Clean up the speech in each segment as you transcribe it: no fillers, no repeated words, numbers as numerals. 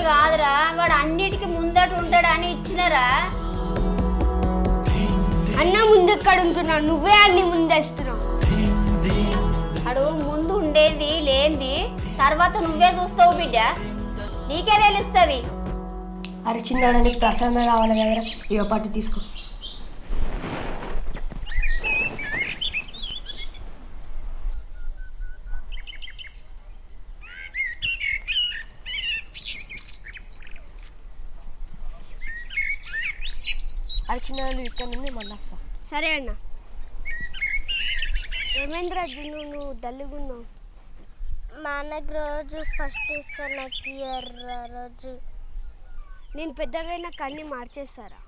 కాదురా, వాడు అన్నిటికీ ముందట ఉంటాడని ఇచ్చినరా. అన్న ముందెక్కడ ఉంటున్నావు, నువ్వే అన్ని ముందేస్తున్నావు. వాడు ముందు ఉండేది లేంది తర్వాత నువ్వే చూస్తావు బిడ్డ, నీకే తెలుస్తుంది. అరే చిన్నాడు, నీకు ప్రసాదం కావాలి కదరా, ఇక పట్టు తీసుకో. అరే చిన్నాడు, ఇక్కడ నుండి మళ్ళీ వస్తా. సరే అన్న. ఏమైంది రాజు, నువ్వు డల్లుగున్నావు? మా అన్నకు రోజు ఫస్ట్ ఇస్తాను, నాకు ఇయర్ రోజు. నేను పెద్దగా నాకు అన్నీ మార్చేస్తారా?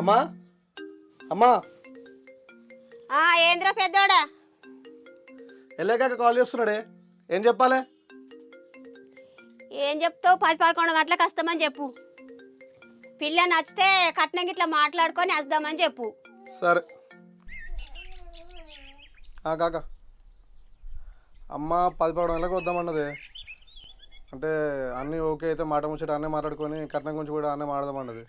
అమ్మా అమ్మా, ఏంద్రా పెద్దోడా? ఎల్లేకాక కాల్ చేస్తున్నాడే, ఏం చెప్పాలి? ఏం చెప్తావు? 10-11 గంటలకు వస్తామని చెప్పు. పిల్ల నచ్చితే కట్నం గిట్లా మాట్లాడుకొని వద్దామని చెప్పు. సరే కాక అమ్మ 10-11 గంటలకు వద్దామన్నది. అంటే అన్నీ ఓకే అయితే మాట ముచ్చట అన్నీ మాట్లాడుకొని కట్నం గురించి కూడా అన్నీ మాట్లాడదామన్నది.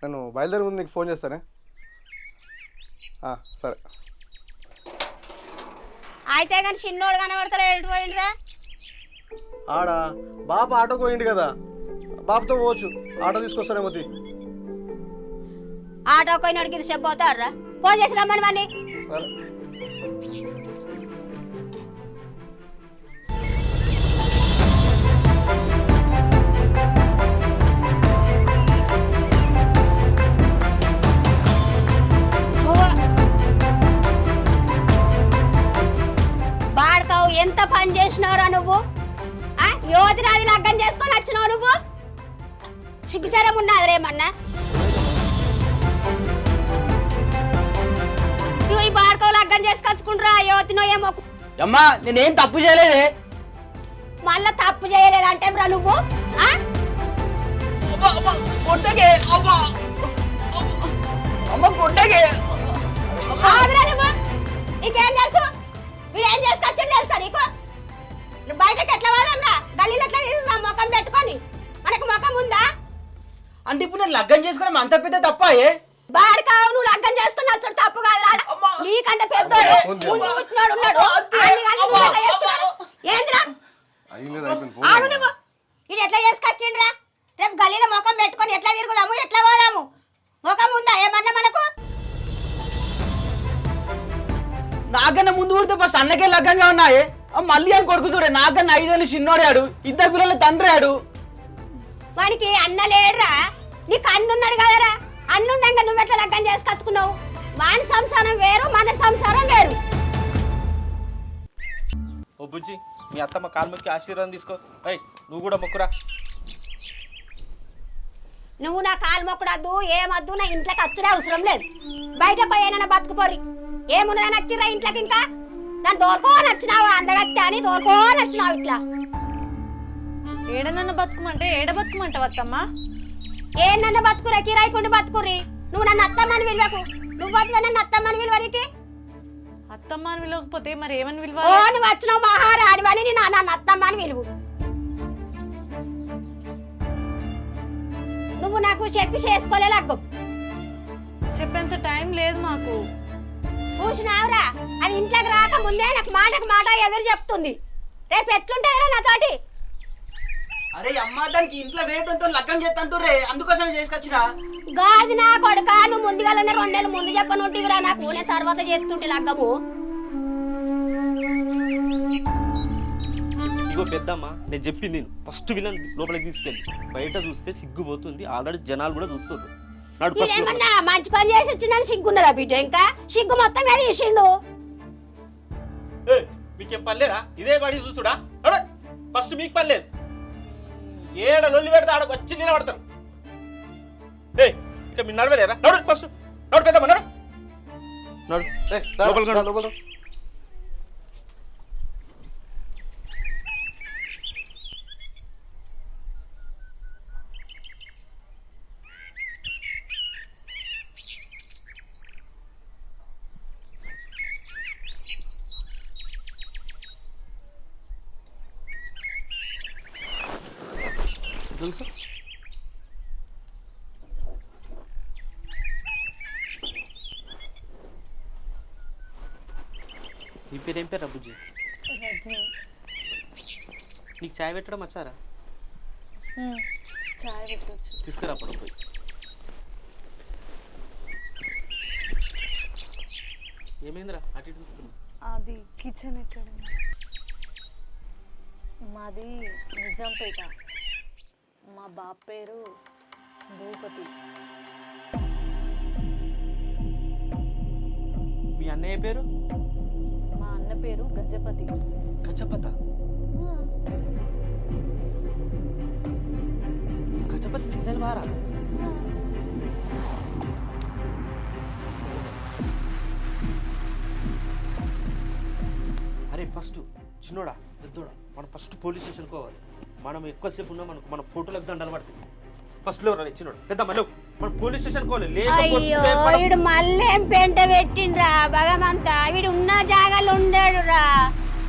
నేను బయలుదేరి ముందు నీకు ఫోన్ చేస్తానే. సరే. అయితే కానీ చిన్నోడు కనబడతాడు, వెళ్ళిపోయిండ్రా. ఆడా బాప ఆటోకి పోయింది కదా, బాబుతో పోవచ్చు, ఆటో తీసుకొస్తానేమో. ఆటో పోయినోడికి ఇది చెప్పవుతాడ్రా, ఫోన్ చేసి రమ్మని మని. సరే. బాడకావు ఎంత పని చేసినావురా నువ్వు? యువతిరాది లగ్గం చేసుకొని వచ్చినావు నువ్వు? సిగ్గుచరం ఉన్నది రేమన్నా. నువ్వు ఈ బాడకావు లగ్గం చేసుకొచ్చుకుంటురా యువతినో ఏమో. అమ్మా నేనేం తప్పు చేయలేదే. మళ్ళా తప్పు చేయలేదంటే రా నువ్వు. నీకేం తెలుసు? వీడు ఏం చేసుకొచ్చాడు తెలుసా నీకు? బయటకి ఎట్లా వాదాం రా, గల్లీలో ఎట్లా ముఖం పెట్టుకొని? మనకు ముఖం ఉందా? అంటే ఇప్పుడు నేను లగ్గం చేసుకుని అంత పెద్ద తప్పాయే. బాడకావు నువ్వు లగ్గం చేసుకుని వచ్చాడు తప్పు కాదు రా. నీకంటే పెద్దోడు ముందు పుట్టినాడు ఉన్నాడు. ఏంద్రా ఆగు నువ్వు. ఇది ఎట్లా చేసుకొచ్చిండ్రా? రేపు గల్లీలో ముఖం పెట్టుకొని ఎట్లా తిరుగుదాము, ఎట్లా పోదాము? ముఖం ఉందా ఏమన్నా మనకు? నాకన్నా ముందు పుడితే ఫస్ట్ అన్నకే లగ్గంగా ఉన్నాయే. మళ్ళీ అని కొడుకు చూడే, నాకన్నా 5 ఏళ్ళు చిన్నోడాడు, 2 పిల్లల తండ్రి ఆడు. వానికి అన్న లేడురా, నీకు అన్నున్నాడు కదరా. అన్నుండగా నువ్వెట్లా లగ్గం చేసుకొచ్చుకున్నావు? వాని సంసారం వేరు, మన సంసారం వేరు. ఓ బుజ్జి, మీ అత్తమ్మ కాలు మొక్కి ఆశీర్వాదం తీసుకో. నువ్వు కూడా మొక్కురా. నువ్వు నా కాలు మొక్కడద్దు, ఏమద్దు, నా ఇంట్లోకి వచ్చుడే అవసరం లేదు. బయట పోయేనా బతుకుపోరి. ఏమున్నదని వచ్చిర్రా ఇంట్లోకి? ఇంకా నన్ను దోరుకోని వచ్చినావు, అందగత్తి అని దోరుకోని వచ్చినావు. ఇట్లా ఏడనన్న బతుకుమంటే ఏడ బతుకుమంటావు అత్తమ్మ? ఏ నన్ను బతుకురా, కిరాయికుండి బతుకుర్రి. నువ్వు నన్ను అత్తమ్మని విలువకు. నువ్వు వచ్చి నన్ను అత్తమ్మని విలువనికి. అత్తమ్మ అని విలువకపోతే మరి ఏమని విలువ? ఓ నువ్వు వచ్చినావు మహారాణి, నన్ను అత్తమ్మని విలువు. నువ్వు నాకు చెప్పి చేసుకోలే లగ్గం. చెప్పేంత టైం లేదు మాకు. చూసినావురా, అది ఇంట్లోకి రాక ముందే నాకు మాటకు మాట ఎదురు చెప్తుంది. రేపు ఎట్లుంటారా నాతోటి? అరే అమ్మా, దానికి ఇంట్లో వేయడంతో లగ్గం చేస్తుంటుర్రే, అందుకోసమే చేసుకొచ్చినా. గాది నా కొడుక, నువ్వు ముందుగానే 2 నెలలు ముందు చెప్పనుంటివిరా నాకు. నేను తర్వాత చేస్తుంటే లగ్గము. ఇగో పెద్దమ్మ, నేను చెప్పింది ఫస్ట్ విలన్ లోపలికి తీసుకెళ్ళి. బయట చూస్తే సిగ్గుపోతుంది, ఆల్రెడీ జనాలు కూడా చూస్తారు. ఏమన్నా మంచి పని చేసి వచ్చిందని సిగ్గున్నదా బిడ్డ? ఇంకా సిగ్గు మొత్తం మీద తీసిండు. మీకేం పర్లేదా? ఇదే పడి చూసుడా, ఫస్ట్ మీకు పర్లేదు. ఏడ లొల్లి పెడితే ఆడ వచ్చి నిలబడతారు. ఏ ఇక మీరు నడవలేరా? నడు ఫస్ట్ నడు పెద్దమ్మ నడు నడు లోపలికి నడు. లోపల తెలుసా నీ పేరు ఏం పేరు బుజ్జి? నీకు చాయ్ పెట్టడం వచ్చారా? చాయ్ పెట్టచ్చు. తీసుకురా పడు పోయి. ఏమైందిరా అటు ఇటు చూస్తున్నావు? అది కిచెన్ ఎక్కడ? మాది నిజాంపేట. మా బాబు పేరు భూపతి. మీ అన్నయ్య పేరు? మా అన్న పేరు గజపతి. గజపత గజపతి చిన్నలు వారా? అరే ఫస్ట్ చిన్నోడా పెద్దోడా మనం ఫస్ట్ పోలీస్ స్టేషన్కి పోవాలి. మనం ఎక్కువసేపు ఉన్నా మనకు మన ఫోటోలకు దండలు పడతాయి. ఫస్ట్ లో రా చిన్నోడు పెద్ద మళ్ళీ మనం పోలీస్ స్టేషన్కి పోవాలి. అయ్యో వీడు మళ్ళీ ఏం పెంట పెట్టిండ్రా భగవంతా. వీడు ఉన్న జాగాలో ఉండాడు రా.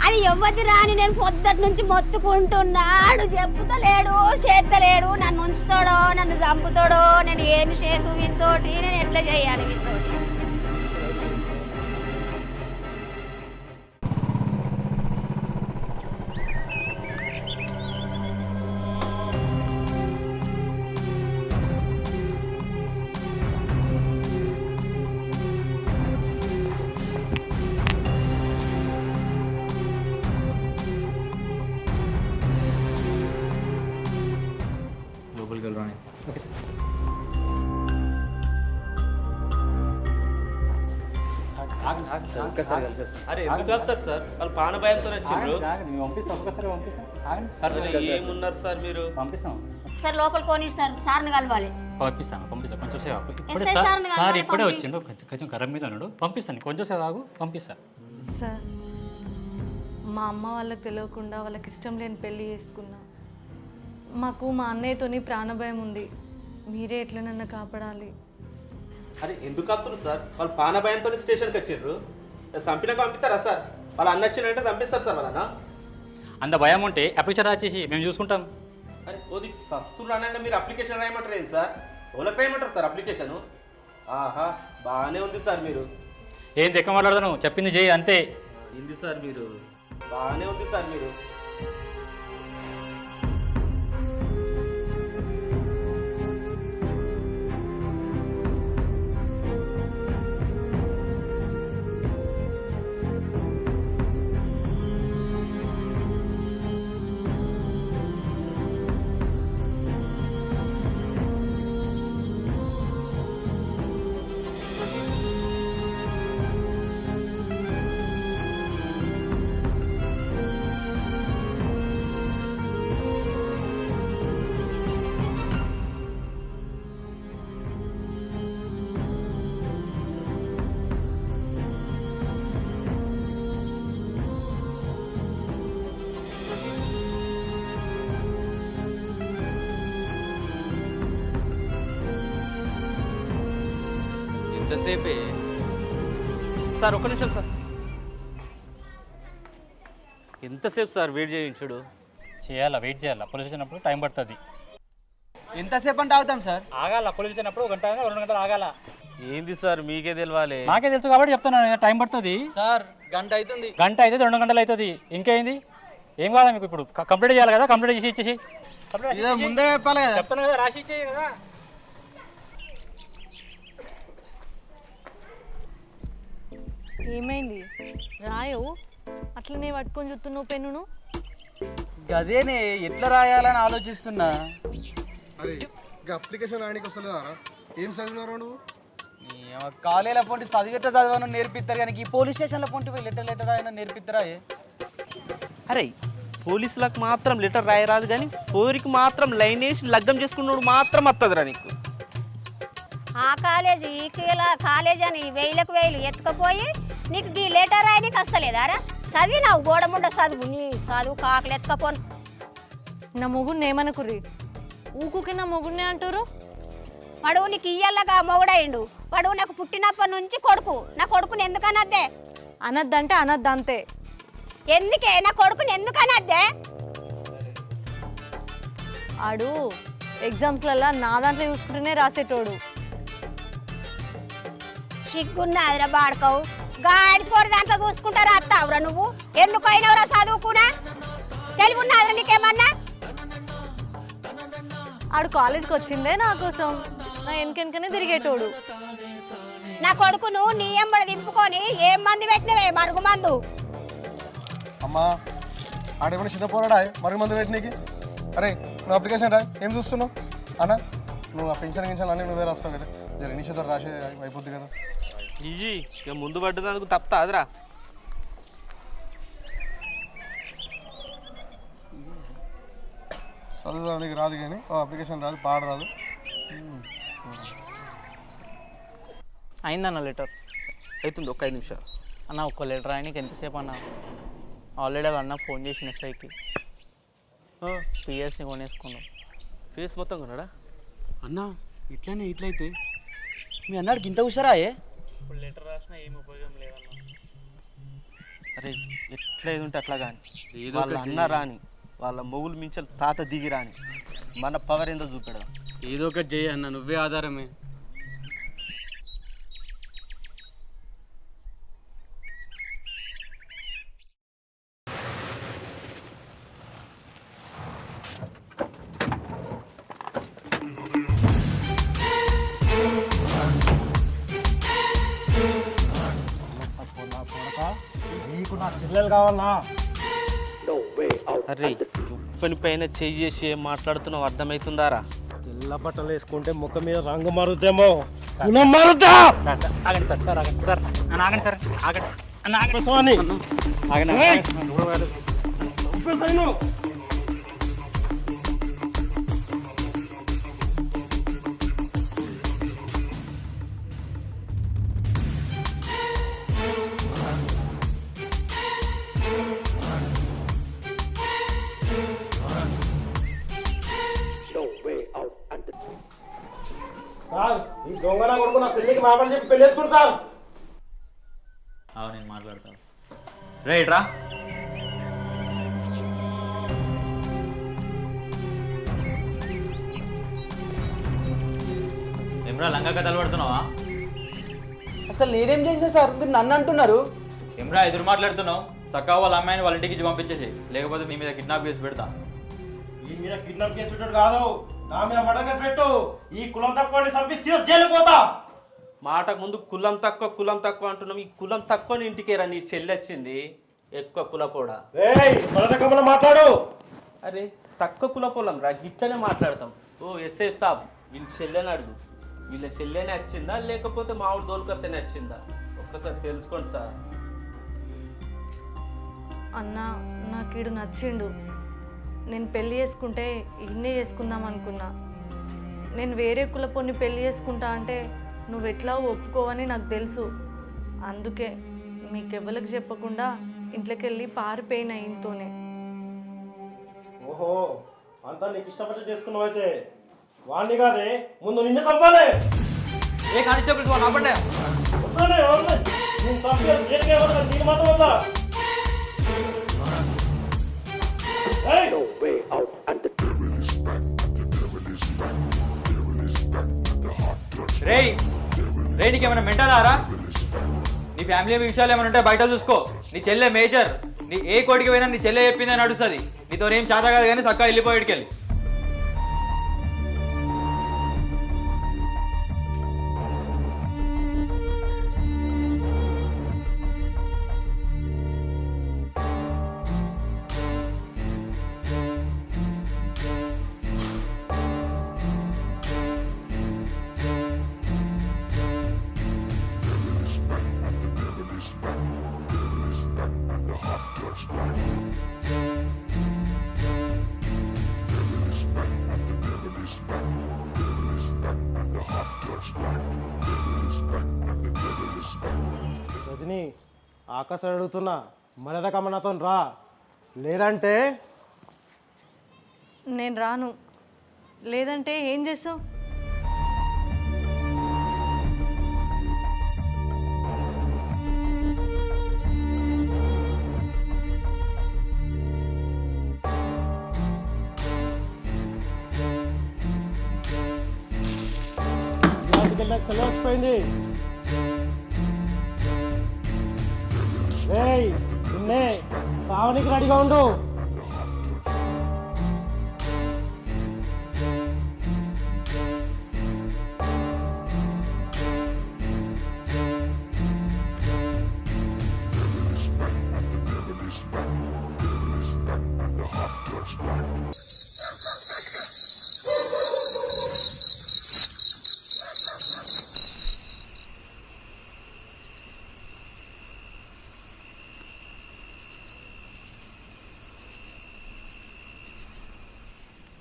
అది ఎవ్వది రాని నేను పొద్దుటి నుంచి మొత్తుకుంటున్నాడు. చెప్పుతలేడు చేస్తలేడు. నన్ను ఉంచుతాడో నన్ను చంపుతాడో. నేను ఏమి చేతు వీనితోటి నేను ఎట్లా చేయాలి వీనితోటి? లోపలికి వెళ్ళరాని. Okay sir. ఒక్కసారి కలిపేస్తాను. అరే ఎందుకు ఆపుతారు సార్? వాళ్ళు పానభయంతో వచ్చిండ్రు. మేము పంపిస్తాం. ఒక్కసారి పంపిస్తాం. ఏమున్నారు సార్ మీరు? పంపిస్తాం. సార్ లోపల కోని సార్ని కలవాలి. పంపిస్తాను. కొంచెం సేపు ఆగు. ఇప్పుడే ఎస్ఐ సార్ని సార్ కలవాలి, ఇప్పుడే పంపి. వచ్చిండు. కొంచెం గరం మీద ఉన్నాడు. పంపిస్తాను. కొంచెం సేపు ఆగు. పంపిస్తాను. సార్ మా అమ్మ వాళ్ళకి తెలియకుండా వాళ్ళకి ఇష్టం లేని పెళ్లి చేసుకున్నా. మాకు మా అన్నయ్యతోని ప్రాణభయం ఉంది. మీరే ఎట్లా నన్ను కాపాడాలి. అరే ఎందుకు ఆపుతున్నారు సార్? వాళ్ళు పానభయంతో స్టేషన్కి వచ్చిండ్రు. చంపినాక పంపిస్తారా సార్? వాళ్ళు అన్న వచ్చిందంటే చంపిస్తారు సార్ వాళ్ళ. అంత భయం ఉంటే అప్లికేషన్ రాసేసి మేము చూసుకుంటాం. అరే ఓది సస్తులు రానంటే మీరు అప్లికేషన్ రాయమంటారు ఏంటి సార్? ఎవరికి రాయమంటారు సార్ అప్లికేషను? ఆహా బాగానే ఉంది సార్ మీరు. ఏం తెక్క మాట్లాడతాను, చెప్పింది చేయి అంతే. ఏంది సార్ మీరు? బాగానే ఉంది సార్ మీరు. ఎంతసేపే సార్? ఒక్క నిమిషం సార్. ఎంతసేపు సార్ వెయిట్ చేయించుడు? చేయాలా, వెయిట్ చేయాలా. పోలీస్ వచ్చినప్పుడు టైం పడుతుంది. ఎంతసేపు అంటే ఆగుతాం సార్? ఆగాల. పోలీస్ వచ్చినప్పుడు 1 గంట 2 గంటలు ఆగాల. ఏంది సార్ మీకే తెలియాలి? నాకే తెలుసు కాబట్టి చెప్తున్నాను. టైం పడుతుంది సార్ గంట అవుతుంది. గంట అయితే 2 గంటలు అవుతుంది. ఇంకేంది? ఏం కాదా మీకు? ఇప్పుడు కంప్లీట్ చేయాలి కదా. కంప్లీట్ చేసి ఇచ్చేసి. ముందే చెప్పాలి కదా. చెప్తాను కదా, రాసి ఇచ్చేయి కదా. ఏమైంది రాయవు? అట్లనే పట్టుకొని చూస్తున్నావు పెన్నును. గదేనే ఎట్లా రాయాలని ఆలోచిస్తున్నా. అరే ఇంకా అప్లికేషన్ రాయడానికి వస్తలేదా? ఏం చదివినారా నువ్వు? కాలేజీలో పొంటి చదివేట చదవను నేర్పిస్తారు కానీ ఈ పోలీస్ స్టేషన్లో పొంటి పోయి లెటర్ అయినా నేర్పిస్తారా? అరే పోలీసులకు మాత్రం లెటర్ రాయరాదు కానీ పోరికి మాత్రం లైన్ వేసి లగ్గం చేసుకున్నాడు మాత్రం వస్తుందిరా నీకు. ఆ కాలేజీ ఈ కాలేజ్ అని వేలకు వేలు ఎత్తుకపోయి నీకు ఈ లెటర్ రాయి నీకు వస్తలేదారా? చదివి నాకు గోడముండ చదువు, నీ చదువు కాకలు ఎత్తుకపోను. నా మొగుడిని ఏమనుకుర్రి? ఊకుకి నా మొగుడినే అంటారు. వాడు నీకు ఇయ్యల్లగా మొగుడయిండు. వాడు నాకు పుట్టినప్పటి నుంచి కొడుకు. నా కొడుకుని ఎందుకనద్దే? అనద్దంటే అనద్దంతే. ఎందుకే నా కొడుకుని ఎందుకనద్దే? ఆడు ఎగ్జామ్స్లలో నా దాంట్లో చూసుకుంటూనే రాసేటోడు. సిగ్గున్నాదిరా బాడకవు, గాడిపోరు దాంట్లో చూసుకుంటారా అత్తావురా నువ్వు? ఎందుకు అయినవరా చదువుకున్నా? తెలివి ఉన్నదిరా నీకేమన్నా? ఆడు కాలేజ్కి వచ్చిందే నా కోసం, నా వెనకెనకనే తిరిగేటోడు. నా కొడుకును నీ ఎంబడి దింపుకొని ఏం మంది పెట్టినవే? మరుగు మందు. అమ్మా ఆడేమన్నా చిన్న పోరాడా మరుగు మందు పెట్టినకి? అరే నువ్వు అప్లికేషన్ రా, ఏం చూస్తున్నావు అన్న? నువ్వు ఆ పెన్షన్ గించాలి అన్నీ నువ్వే రాస్తావు కదా, జర ఇనిషియేటర్ రాసే అయిపోద్ది కదా. ఈజీ ఇక ముందు పడ్డదానికి తప్పతా అదిరా. చదువుదానికి రాదు కానీ అప్లికేషన్ రాదు, పాడరాదు. అయిందన్న లెటర్ అవుతుంది, ఒక్క 5 నిమిషాలు అన్న. ఒక్క లెటర్ ఆయనకి ఎంతసేపు అన్న? ఆల్రెడీ అన్న ఫోన్ చేసిన ఎస్ఐకి పిఎస్ని కొనేసుకున్నాం. ఫేస్ మొత్తం కొన్నాడా? అన్న ఇట్లనే ఇట్లయితే మీ అన్నాడికి ఇంత హుషారాయే? ఇప్పుడు లెటర్ రాసినా ఏం ఉపయోగం లేదన్న. అరే ఎట్లా ఏది ఉంటే అట్లా కానీ వాళ్ళ అన్న రాని, వాళ్ళ మొగులు మించలు తాత దిగి రాని, మన పవర్ ఏందో చూపెడదాం. ఏదో ఒకటి చెయ్యి అన్న, నువ్వే ఆధారమే. అరే ఉప్పని పైన చెయ్యి చేసి ఏం మాట్లాడుతున్నావు అర్థమవుతుందారా? తెల్ల బట్టలు వేసుకుంటే ముఖం మీద రంగు మారుద్దేమో, కులం మారుద్దా? ఆగండి సార్, సార్ ఆగండి సార్, అన్న ఆగండి సార్, ఆగండి అన్న, ఆగండి స్వామి ఆగండి. సార్ ఈ దొంగ నా కొడుకు నా చెల్లికి మాటలు చెప్పి పెళ్లి చేసుకుంటాను. నేను మాట్లాడతాను. రైట్ రా. ఏమ్రా లంగా కథలు పడుతున్నావా? అసలు నేనేం చేసిన సార్, మీరు నన్ను అంటున్నారు? ఏమ్రా ఎదురు మాట్లాడుతున్నావు? చక్కగా వాళ్ళ అమ్మాయిని వాళ్ళ ఇంటికి పంపించేసి, లేకపోతే మీ మీద కిడ్నాప్ చేసి పెడతా. ఈ మీద కిడ్నాప్ చేసి పెట్టాడు కాదు, నా మీద మర్డర్ కేసు పెట్టు. ఈ కులం తక్కువ చంపించి జైలు పోతా. మాటకు ముందు కులం తక్కువ అంటున్నాం. ఈ కులం తక్కువ ఇంటికేరా నీ చెల్లి వచ్చింది, ఎక్కువ కులపోడా. మాట్లాడు. అరే తక్కువ కులపోలం రా, గిట్లనే మాట్లాడతాం. ఓ ఎస్ఐ సాబ్, వీళ్ళ చెల్లెని అడుగు. వీళ్ళ చెల్లెనే వచ్చిందా లేకపోతే మామూలు దోలుకత్తేనే వచ్చిందా? ఒక్కసారి తెలుసుకోండి సార్. అన్న నాకు ఈడు నచ్చిండు. నేను పెళ్ళి చేసుకుంటే ఇన్నే చేసుకుందాం అనుకున్నా. నేను వేరే కులపోని పెళ్ళి చేసుకుంటా అంటే నువ్వు ఎట్లా ఒప్పుకోవని నాకు తెలుసు. అందుకే మీకెవ్వరికి చెప్పకుండా ఇంట్లోకి వెళ్ళి పారిపోయిన ఇంతోనే. ఓహో అంతా నీకు ఇష్టపడి చేసుకున్నావు అయితే. వాణ్ణి కాదే, ముందు నిన్ను చంపాలి. ఏ కానిస్టేబుల్స్ వాళ్ళు ఆపండి. నేను చంపేది జైలుకే వదలను, నీకు మాత్రం వద్దా? రేయ్ రే, నీకేమైనా మెంటలారా? నీ ఫ్యామిలీ విషయాలు ఏమైనా ఉంటే బయట చూసుకో. నీ చెల్లె మేజర్, నీ ఏ కోటికి పోయినా నీ చెల్లె చెప్పిందని నడుస్తుంది. నీతో ఏం చేత కాదు కానీ చక్కగా వెళ్ళిపోయేడికెళ్ళి. Back and the heart touch back. Rajani ఆకాశం అడుగుతున్నా మర్యాద కమ్మనాతో రా, లేదంటే నేను రాను. లేదంటే ఏం చేస్తావు? సెలవు వచ్చిపోయింది. ఏయ్ నిన్నే సావనికి రెడీగా ఉండు.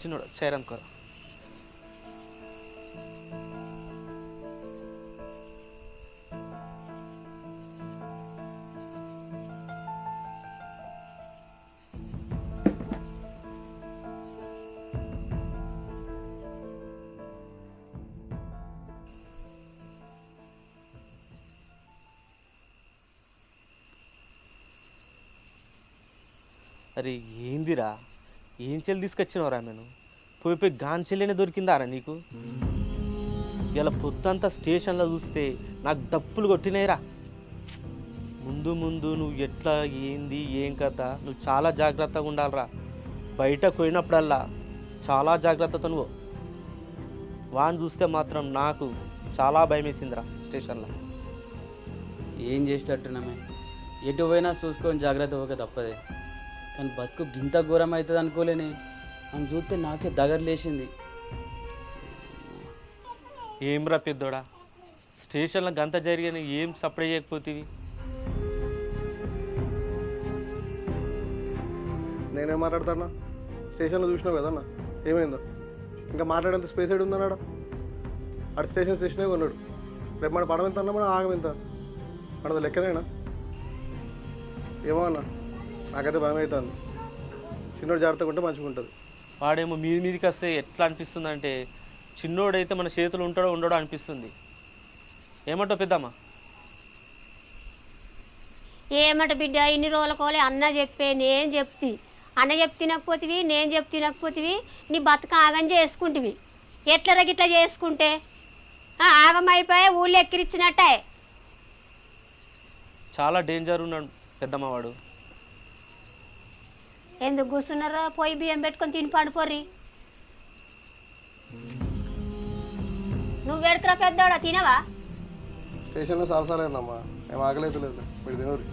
చిన్నోడు చైర్ అనుకో. అరే ఏందిరా, ఏం చెల్లి తీసుకొచ్చినవరా? నేను పోయి గాంచెల్లేనే దొరికిందారా నీకు? ఇలా పొద్దంతా స్టేషన్లో చూస్తే నాకు డప్పులు కొట్టినాయిరా. ముందు ముందు నువ్వు ఎట్లా ఏంది ఏం కథ నువ్వు చాలా జాగ్రత్తగా ఉండాలిరా. బయటకు పోయినప్పుడల్లా చాలా జాగ్రత్తతో నువ్వు. వాడిని చూస్తే మాత్రం నాకు చాలా భయం వేసిందిరా స్టేషన్లో. ఏం చేసేటట్టున్నామే, ఎటు పోయినా చూసుకొని జాగ్రత్త పోక తప్పదే. కానీ బతుకు గింత ఘోరం అవుతుంది అనుకోలేని. అని చూస్తే నాకే దగ్గరలేసింది. ఏమ్రా పెద్దోడా, స్టేషన్లో గంత జరిగిన ఏం సప్లై చేయకపోతేవి? నేనేం మాట్లాడతానా? స్టేషన్లో చూసినావు కదన్నా ఏమైందో. ఇంకా మాట్లాడేంత స్పేస్ ఏడు ఉందన్నాడు. అటు స్టేషనే కొన్నాడు. రేపు మన పడవ ఎంత అన్నా మన ఆగం ఎంత మనది లెక్కనేనా? ఏమో అన్న, నాకైతే భయం అవుతుంది. చిన్నోడు జాగ్రత్తగా ఉంటే మంచిగా ఉంటుంది. వాడేమో మీదికి వస్తే ఎట్లా అనిపిస్తుంది అంటే చిన్నోడైతే మన చేతులు ఉంటాడో ఉండడో అనిపిస్తుంది. ఏమంటావు పెద్దమ్మా? ఏమట బిడ్డ, ఇన్ని రోజుల కోలే అన్న చెప్పే నేను చెప్తి. అన్న చెప్తి తినకపోతివి, నేను చెప్తి తినకపోతివి. నీ బతుక ఆగం చేసుకుంటివి. ఎట్లా గిట్లా చేసుకుంటే ఆగం అయిపోయి ఊళ్ళో ఎక్కిరిచ్చినట్టే. చాలా డేంజర్ ఉన్నాడు పెద్దమ్మ వాడు. ఎందుకు కూర్చున్నారో పోయి బియ్యం పెట్టుకొని తిని పండుకోర్రి. నువ్వు పెడుతురా పెద్దోడా, తినవా? స్టేషన్లో సాలసాలేదమ్మా, ఏం ఆకలేదు లేదు. మీరు తినరు.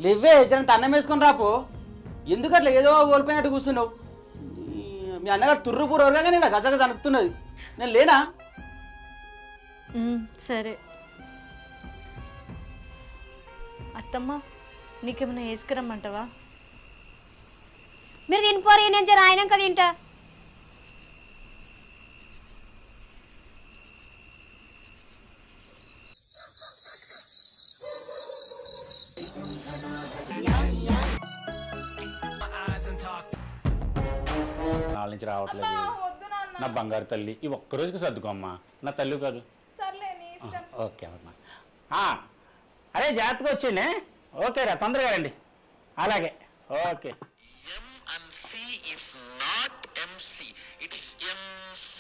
లేవే జనంత అన్నం వేసుకొని రాపో. ఎందుకు అట్లా ఏదో కోల్పోయినట్టు కూర్చున్నావు? మీ అన్నగారు తుర్రుపూరు ఎవరుగా నేను గజగజ అనుకుతున్నది. నేను లేనా? సరే అత్తమ్మ, నీకేమైనా వేసుకురమ్మంటావా? మీరు తినిపోరు, నేను జర ఆయనంక తింటా. నాలుగు నుంచి రావట్లేదు. నా బంగారు తల్లి, ఈ ఒక్కరోజుకి సర్దుకో అమ్మా. నా తల్లి కాదు. ఓకే అమ్మా. అరే జాగ్రత్తగా వచ్చిండే. ఓకే రా, తొందరగా రండి. అలాగే okay. M&C is not MC. It is MC.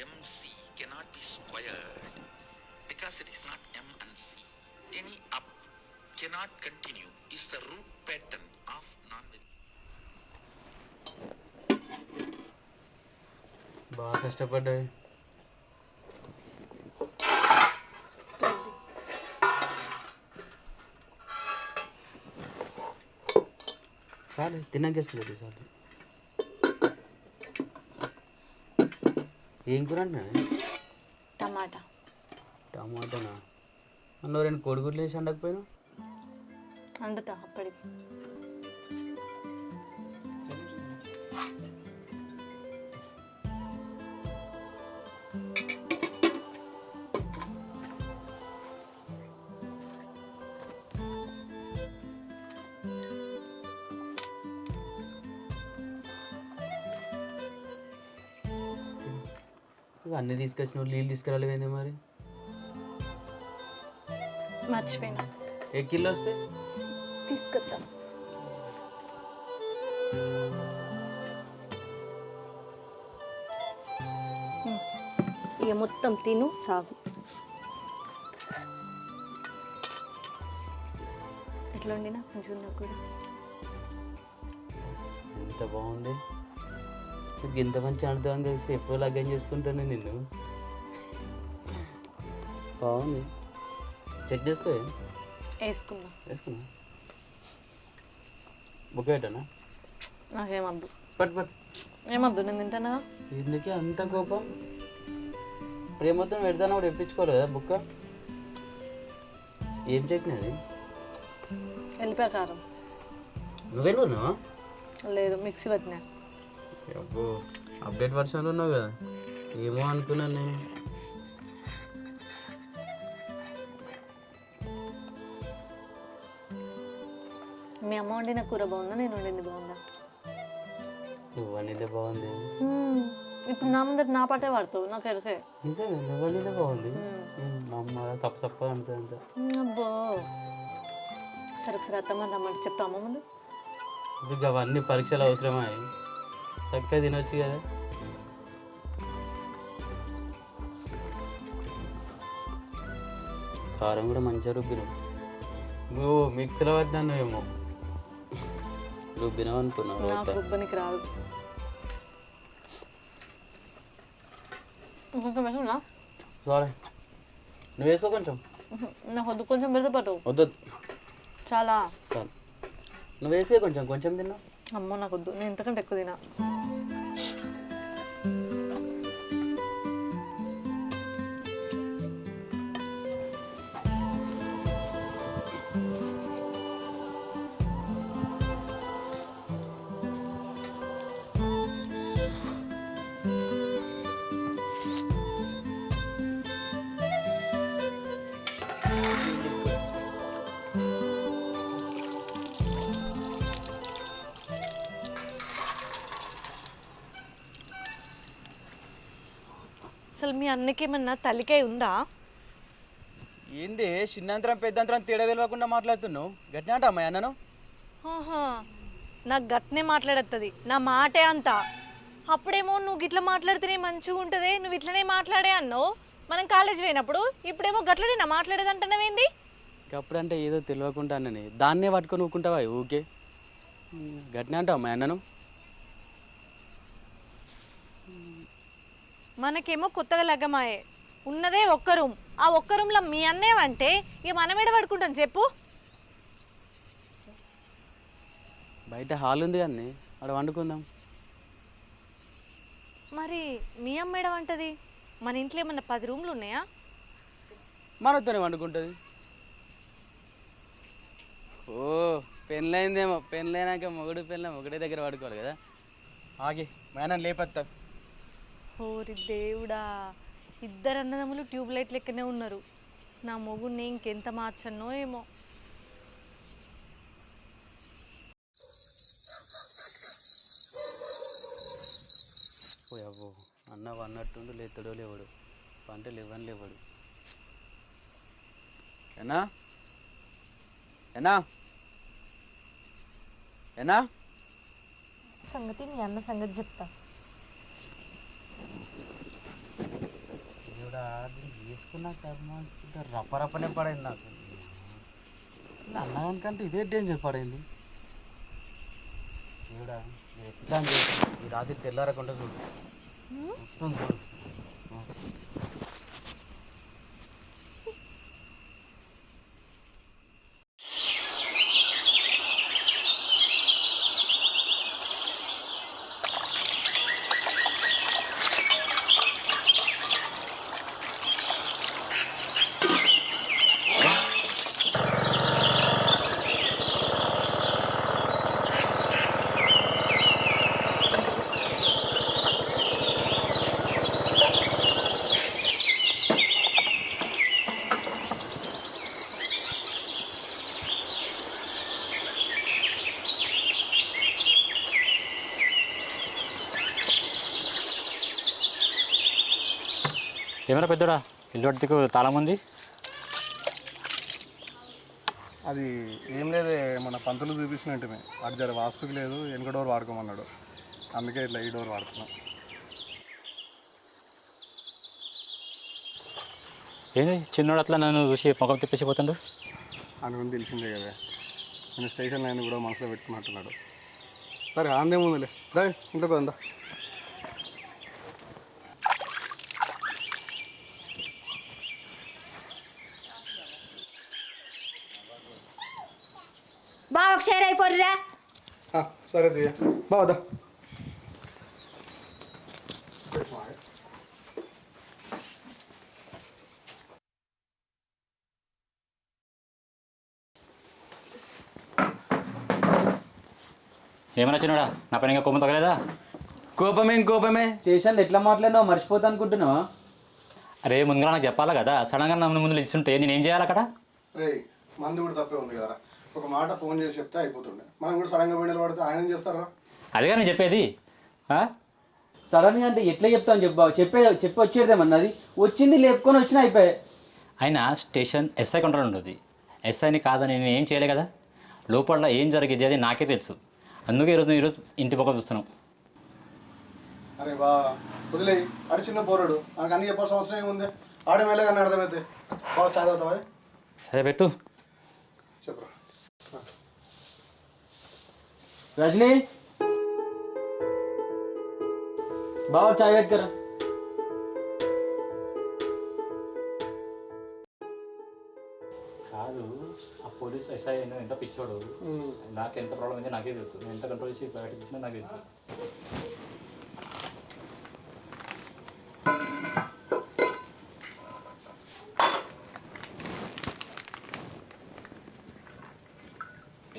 MC cannot be squared because it is not M&C. Any up cannot continue is the root pattern of non-veg. బాగా కష్టపడ్డాయి. చాలు తిన్నాకేసుకోలేదు సార్. ఏం కూర అన్నా? టమాటా. టమాటానా? అన్న రెండు కోడిగుడ్లు వేసి వండకపోయినా? వండుతా అప్పటికి. అన్నీ తీసుకొచ్చిన నీళ్ళు తీసుకురాలేవేంది మరి? మర్చిపోయినా. ఏ కిలో వస్తే తీసుకొస్తా. ఇక మొత్తం తిను సాగు. ఎట్లా వండినా మంచిగా ఉన్నా కూడా. ఎంత బాగుంది. నీకు ఎంత మంచి ఆడుతుందని తెలిసి ఎప్పుడో లగ్గం చేసుకుంటాను నిన్ను. బాగుంది. చెక్ చేసుకో. వేసుకున్నా. వేసుకున్నా. బుక్ పెట్టానా? నాకేమద్దు. పట్టు పట్టు. ఏమద్దు, నేను తింటానా. ఎందుకే అంత కోపం? ప్రేమతో పెడతాను కూడా తెప్పించుకోరు కదా బుక్క. ఏం చెప్పినది? వెళ్ళిపోయా కారం. నువ్వెళ్ళున్నావా? లేదు, మిక్సీ పట్టినా. అబ్బో, అప్డేట్ వర్షన్లో ఉన్నావు కదా. ఏమో అనుకున్నాను నేను. మీ అమ్మ వండిన కూర బాగుందా, నేను వండింది బాగుందా? నువ్వు అనేది బాగుంది. ఇప్పుడు నా ముందర నా పాటే వాడతావు, నాకు తెలిసే. నిజమే, నువ్వు అనేది బాగుంది. మా అమ్మ సప్ప సప్ప అంత. అబ్బో, సరే ఒకసారి అత్తమ్మ రమ్మంటే చెప్తా అమ్మ ముందు. ఇప్పుడు అవన్నీ పరీక్షలు అవసరమా? చక్కగా తినొచ్చు కదా. కారం కూడా మంచిగా రుబ్బినావు. నువ్వు మిక్సీలో పట్టినాను ఏమో రుబ్బినావు అనుకున్నావు. నాకు రుబ్బనికి రాదు. కొంచెం వేసుకున్నా. సారీ, నువ్వు వేసుకో కొంచెం. నాకు వద్దు, కొంచెం పెడితే పట్టు. వద్దు, చాలా. సార్ నువ్వు వేసుకో కొంచెం. కొంచెం తిన్నావు. అమ్మో నాకు వద్దు, నేను ఇంతకంటే ఎక్కువ తినా. అసలు మీ అన్నకి ఏమన్నా తల్లికాయ ఉందా? ఏంది చిన్నంతరం పెద్దంతరం తేడా తెలియకుండా మాట్లాడుతున్నావు? గట్టినా అంట అమ్మాయి అన్నను. నాకు గట్నే మాట్లాడుతుంది, నా మాటే అంత. అప్పుడేమో నువ్వు గిట్లా మాట్లాడితేనే మంచిగా ఉంటుంది, నువ్వు ఇట్లనే మాట్లాడే అన్నావు మనం కాలేజ్ పోయినప్పుడు. ఇప్పుడేమో గట్లనే నా మాట్లాడేది అంటున్నావేంది? అప్పుడంటే ఏదో తెలియకుండా అన్నని దాన్నే పట్టుకొని ఊకుంటావా ఊకే? గట్టినా అంటావు అమ్మాయి అన్నను. మనకేమో కొత్తగా లగ్గమాయే, ఉన్నదే ఒక్క రూమ్. ఆ ఒక్క రూమ్లో మీ అన్నేవంటే ఇక మనం ఎడ పడుకుంటాం చెప్పు? బయట హాల్ ఉంది కానీ అక్కడ వండుకుందాం. మరి మీ అమ్మ ఎడ వంటది? మన ఇంట్లో ఏమన్నా 10 రూమ్లు ఉన్నాయా? మనతోనే వండుకుంటుంది. ఓ పెళ్ళైందేమో, పెళ్ళైనాక మొగుడు పెళ్ళ ఒకటే దగ్గర పడుకోవాలి కదా. ఆగి మేనని లేపత్తా. ఓరి దేవుడా, 2 అన్నదమ్ములు ట్యూబ్ లైట్ లెక్కనే ఉన్నారు. నా మొగుడిని ఇంకెంత మార్చన్నో ఏమో. అవ్వో, అన్న అన్నట్టుండు లేతడో లేవడు, పంటలు ఇవ్వని లేవడు. ఏనా ఏనా ఏనా సంగతి మీ అన్న సంగతి చెప్తా. వేసుకున్నా కర్మ రప్పరప్పనే పడైంది నాకు. అన్నగానికంటే ఇదే డేంజర్ పడైంది. చూడా ఎట్లా ఈ రాత్రి తెల్లారకుండా చూడు, మొత్తం చూడు. ఏమైనా పెద్దోడా ఇల్లు అడ్డుకు తాళం ఉంది? అది ఏం లేదే, మన పంతులు చూపించినట్టు అటు జర వాస్తుకి లేదు, వెనుక డోర్ వాడుకోమన్నాడు, అందుకే ఇట్లా ఈ డోర్ వాడుతున్నాం. ఏంది చిన్నోడు అట్లా నన్ను చూసి ముఖం తిప్పేసిపోతుండు? అని ముందు తెలిసిందే కదా, నేను స్టేషన్లో ఆయన కూడా మనసులో పెట్టుకున్నట్టున్నాడు. సరే అందే ముందులే, రా ఇంట్లోకి అందా. బావకు షేర్ అయిపోర్రా. సరే తీయ బావదా. ఏమైనా చిన్నోడా నా పని ఇంకా కోపం తగలేదా? కోపమే స్టేషన్లో ఎట్లా మాట్లాడినావు మర్చిపోతా అనుకుంటున్నావా? అరే ముందుగా నాకు చెప్పాలా కదా, సడన్గా నన్ను ముందు ఇచ్చుంటే నేనేం చేయాలి అక్కడ? రే మంది కూడా తప్పే ఉంది కదా, ఒక మాట ఫోన్ చేసి చెప్తే అయిపోతుండే. మనం కూడా సడన్గా పోయిన పడితే ఆయన ఏం చేస్తారా? అదేగా నేను చెప్పేది. సడన్గా అంటే ఎట్లా చెప్తాను చెప్పి వచ్చేదేమన్నది, వచ్చింది లేపుకొని వచ్చినా అయిపోయాయి. అయినా స్టేషన్ ఎస్ఐ కంట్రోల్ ఉంటుంది. ఎస్ఐని కాదని నేను ఏం చేయలే కదా, లోపల ఏం జరిగేది అది నాకే తెలుసు. అందుకే ఈరోజు ఇంటి పక్క చూస్తున్నాం. అరే బా వదిలే, ఆడ చిన్న పోరాడు, నాకు అన్ని చెప్పాల్సిన అవసరం ఏముంది, ఆడే మేలే కానీ అర్థమైతే. బాగా చదువుతావా? సరే పెట్టు. చెప్పరా రజనీ, బావ చాయ్ పెట్టుకరా. కాదు ఆ పోలీస్ ఎస్ఐ ఎంత పిచ్చోడు, నాకు ఎంత ప్రాబ్లం అయితే నాకే తెలుసు. నేను ఎంత కంట్రోల్ చేసి బయటకు ఇచ్చినా నాకే తెలుసు.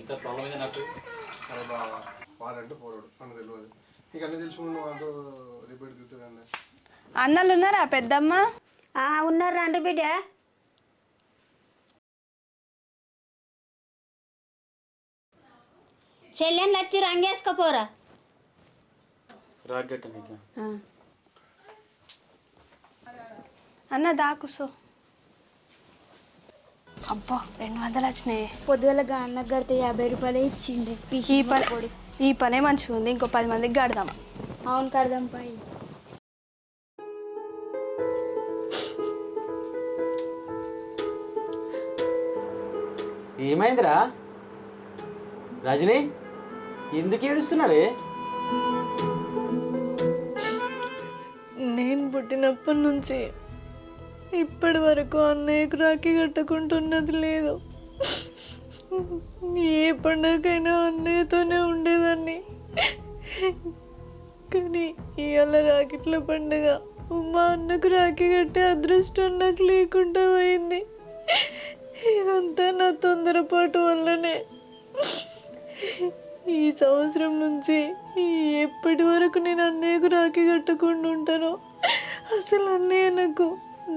ఎంత ప్రాబ్లం అయితే నాకు. అరే బా వాడంటే పోరాడు, మనకు తెలియదు. నీకు అన్నీ తెలుసుకుని వాళ్ళతో రిపీట్ తిరుగుతుంది. అన్నలు ఉన్నారా పెద్దమ్మ? ఉన్నారు రండి బిడ్డ. చెల్లెళ్ళు వచ్చి రంగేసుకోపోరా. రాగట్ట నీకు అన్న దాకుసో. అబ్బా 200 వచ్చినాయి. పొద్దుగల అన్నకు కడితే 50 రూపాయలే ఇచ్చిండే. ఈ పనే మంచిగా ఉంది, ఇంకో 10 మందికి కడదాం. అవును కడదాం పై. ఏమైందిరా రజనీ, ఎందుకు ఏడుస్తున్నావే? నేను పుట్టినప్పటి నుంచి ఇప్పటి వరకు అన్నయ్యకు రాఖీ కట్టుకుంటున్నది లేదు. ఏ పండుగకైనా అన్నయ్యతోనే ఉండేదాన్ని. కానీ ఇవాళ రాఖీట్ల పండుగ, మా అన్నకు రాఖీ కట్టే అదృష్టం నాకు లేకుండా పోయింది. ఇదంతా నా తొందరపాటు వల్లనే. ఈ సంవత్సరం నుంచి ఎప్పటి వరకు నేను అన్నయ్యకు రాఖీ కట్టకుండా ఉంటానో అసలు అన్నయ్య నాకు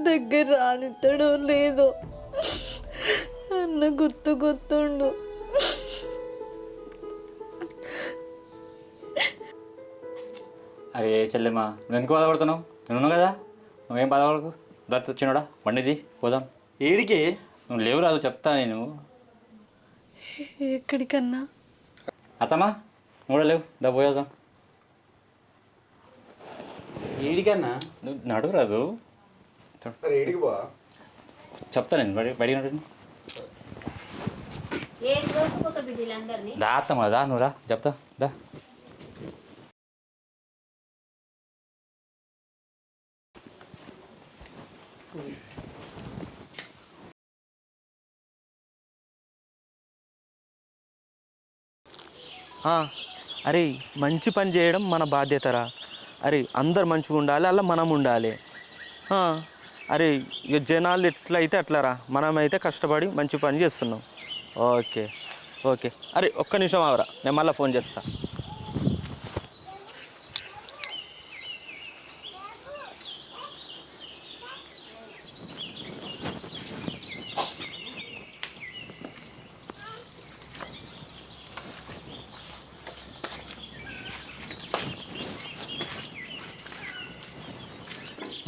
దగ్గర రానిస్తాడో లేదో. అన్న గుర్తుండు. అరే చెల్లెమ్మా, నువ్వు ఎందుకు బాధపడుతున్నావు? నేను కదా, నువ్వేం బాధపడకు. దత్త వచ్చినాడా బండిది పోదాం. ఏడికి? నువ్వు లేవు రాదు చెప్తా నేను. ఎక్కడికన్నా? అత్తమ్మా నువ్వు కూడా లేవు, దా పోయేద్దాం. ఏడికన్నా? నువ్వు నడువు రాదు, ఏడికి బా చెప్తా నేను బయట దా. అత్తమ్మా దా, నువ్వు రా చెప్తా దా. అరే మంచి పని చేయడం మన బాధ్యతరా. అరే అందరు మంచిగా ఉండాలి, అలా మనం ఉండాలి. అరే ఇక జనాలు ఎట్లయితే అట్లరా, మనమైతే కష్టపడి మంచి పని చేస్తున్నాం. Okay okay. అరే ఒక్క నిమిషం అవరా, నేను మళ్ళీ ఫోన్ చేస్తా.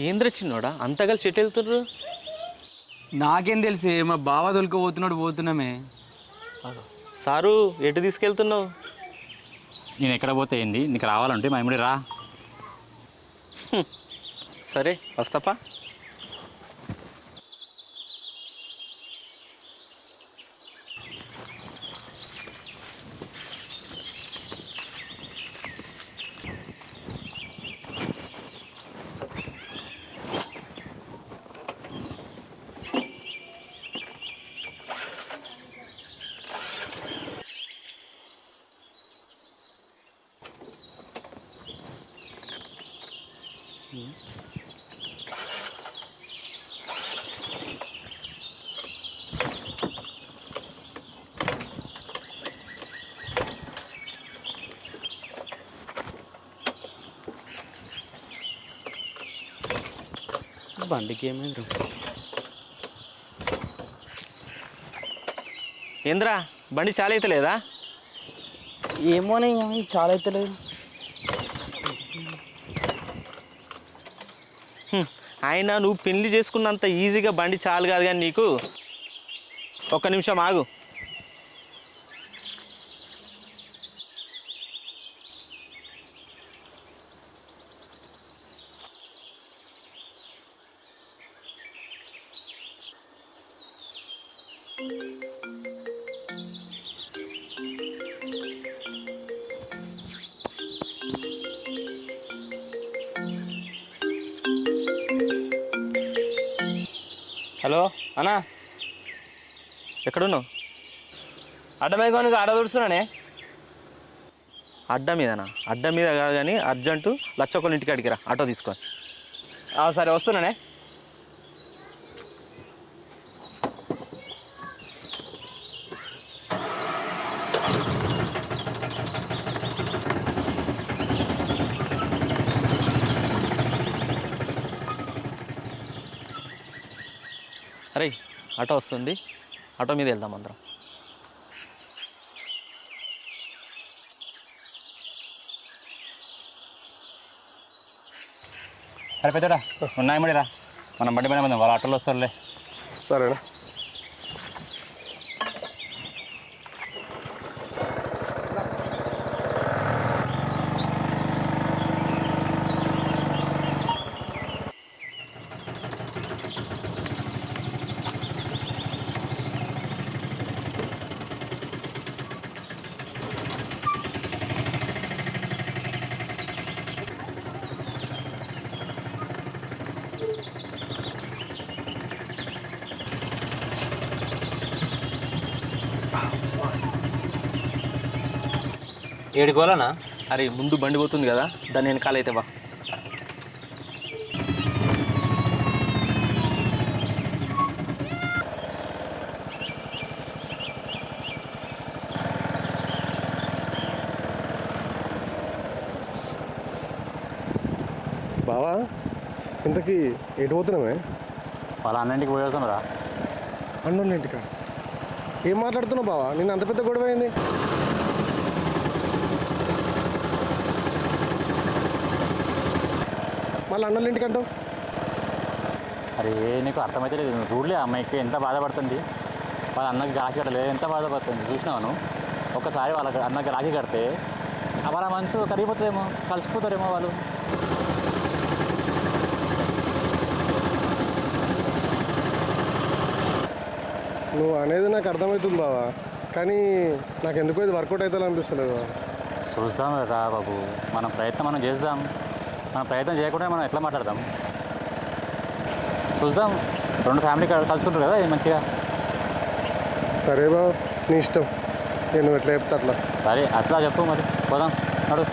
ఏంద్ర చిన్నోడా అంతా కలిసి ఎటు వెళ్తుర్రు? నాకేం తెలిసి మా బావ తొలుకపోతున్నాడు పోతున్నామే. సారు ఎటు తీసుకెళ్తున్నావు? నేను ఎక్కడ పోతే ఏంది, నీకు రావాలంటే మా ఇమ్మడి రా. సరే వస్తాపా. బండికి ఏమైంది? ఏంద్రా బండి చాలా అయితే లేదా? ఏమోనే చాలా అయితే లేదు. ఆయన నువ్వు పెళ్లి చేసుకున్నంత ఈజీగా బండి చాలు కాదు కానీ నీకు. ఒక్క నిమిషం ఆగు. హలో అన్నా, ఎక్కడున్నావు? అడ్డమైకోనికి ఆడ దూరుస్తున్నానే. అడ్డ మీదనా? అడ్డ మీద కాదు కానీ అర్జెంటు లచ్చొక్కళ్ళ ఇంటికి అడిగిరా, ఆటో తీసుకొని. సరే వస్తున్నానే. అరే ఆటో వస్తుంది, ఆటో మీద వెళ్దాం అందరం. అరే పెద్దడా ఉన్నాయమ్మడి రా, మనం బండి పైన వాళ్ళ ఆటోలో వస్తారులే. సరేనా? ఏడుకోవాలనా? అరే ముందు బండి పోతుంది కదా, దాన్ని వెనకాల అయితే బా. బావా ఇంతకీ ఎటు పోతున్నామే? వాళ్ళ అన్నింటికి పోయేస్తాను రా. అన్నోళ్ళ ఇంటికా? ఏం మాట్లాడుతున్నావు బావా? నేను అంత పెద్ద గొడవ అయింది. మళ్ళీ అన్నోళ్ళ ఇంటికి అంటావు? అరే నీకు అర్థమైతే లేదు, నువ్వు చూడలే అమ్మాయికి ఎంత బాధపడుతుంది. వాళ్ళ అన్నకి రాఖీ కట్టలేదు, ఎంత బాధపడుతుంది చూసినావు. ఒకసారి వాళ్ళకి అన్నకి రాఖీ కడితే వాళ్ళ మనసు కరిగిపోతుందేమో, కలిసిపోతారేమో వాళ్ళు. నువ్వు అనేది నాకు అర్థమవుతుంది బావా, కానీ నాకు ఎందుకో ఇది వర్కౌట్ అవుతుంది అనిపిస్తలేదు. చూద్దాం రా బాబు, మన ప్రయత్నం మనం చేద్దాం. మన ప్రయత్నం చేయకుండా మనం ఎట్లా మాట్లాడదాం? చూద్దాం, రెండు ఫ్యామిలీ కలుసుకుంటారు కదా మంచిగా. సరే బావ, నీ ఇష్టం, నేను ఎట్లా చెప్తా అట్లా. సరే అట్లా చెప్పు, మరి పోదాం నడు.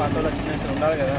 ఆటోలు వచ్చినట్టు ఉండాలి కదా.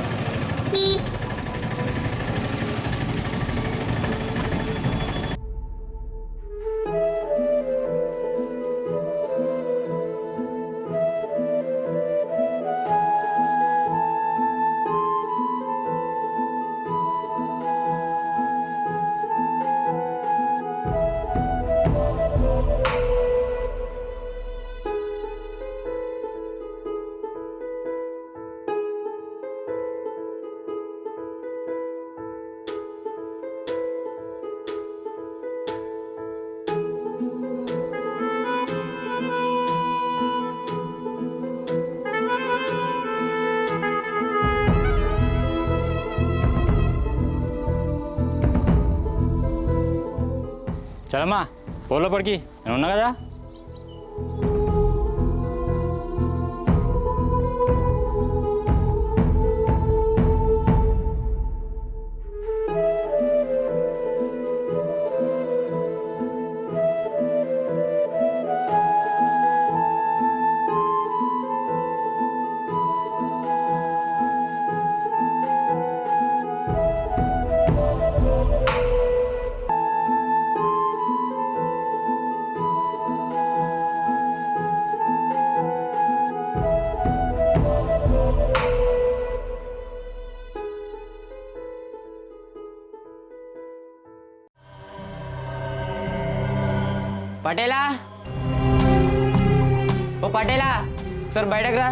సరేమ్మా పోలోపడికి నేను ఉన్నా కదా. పటేలా, ఓ పటేలా, ఒకసారి బయటకు రా.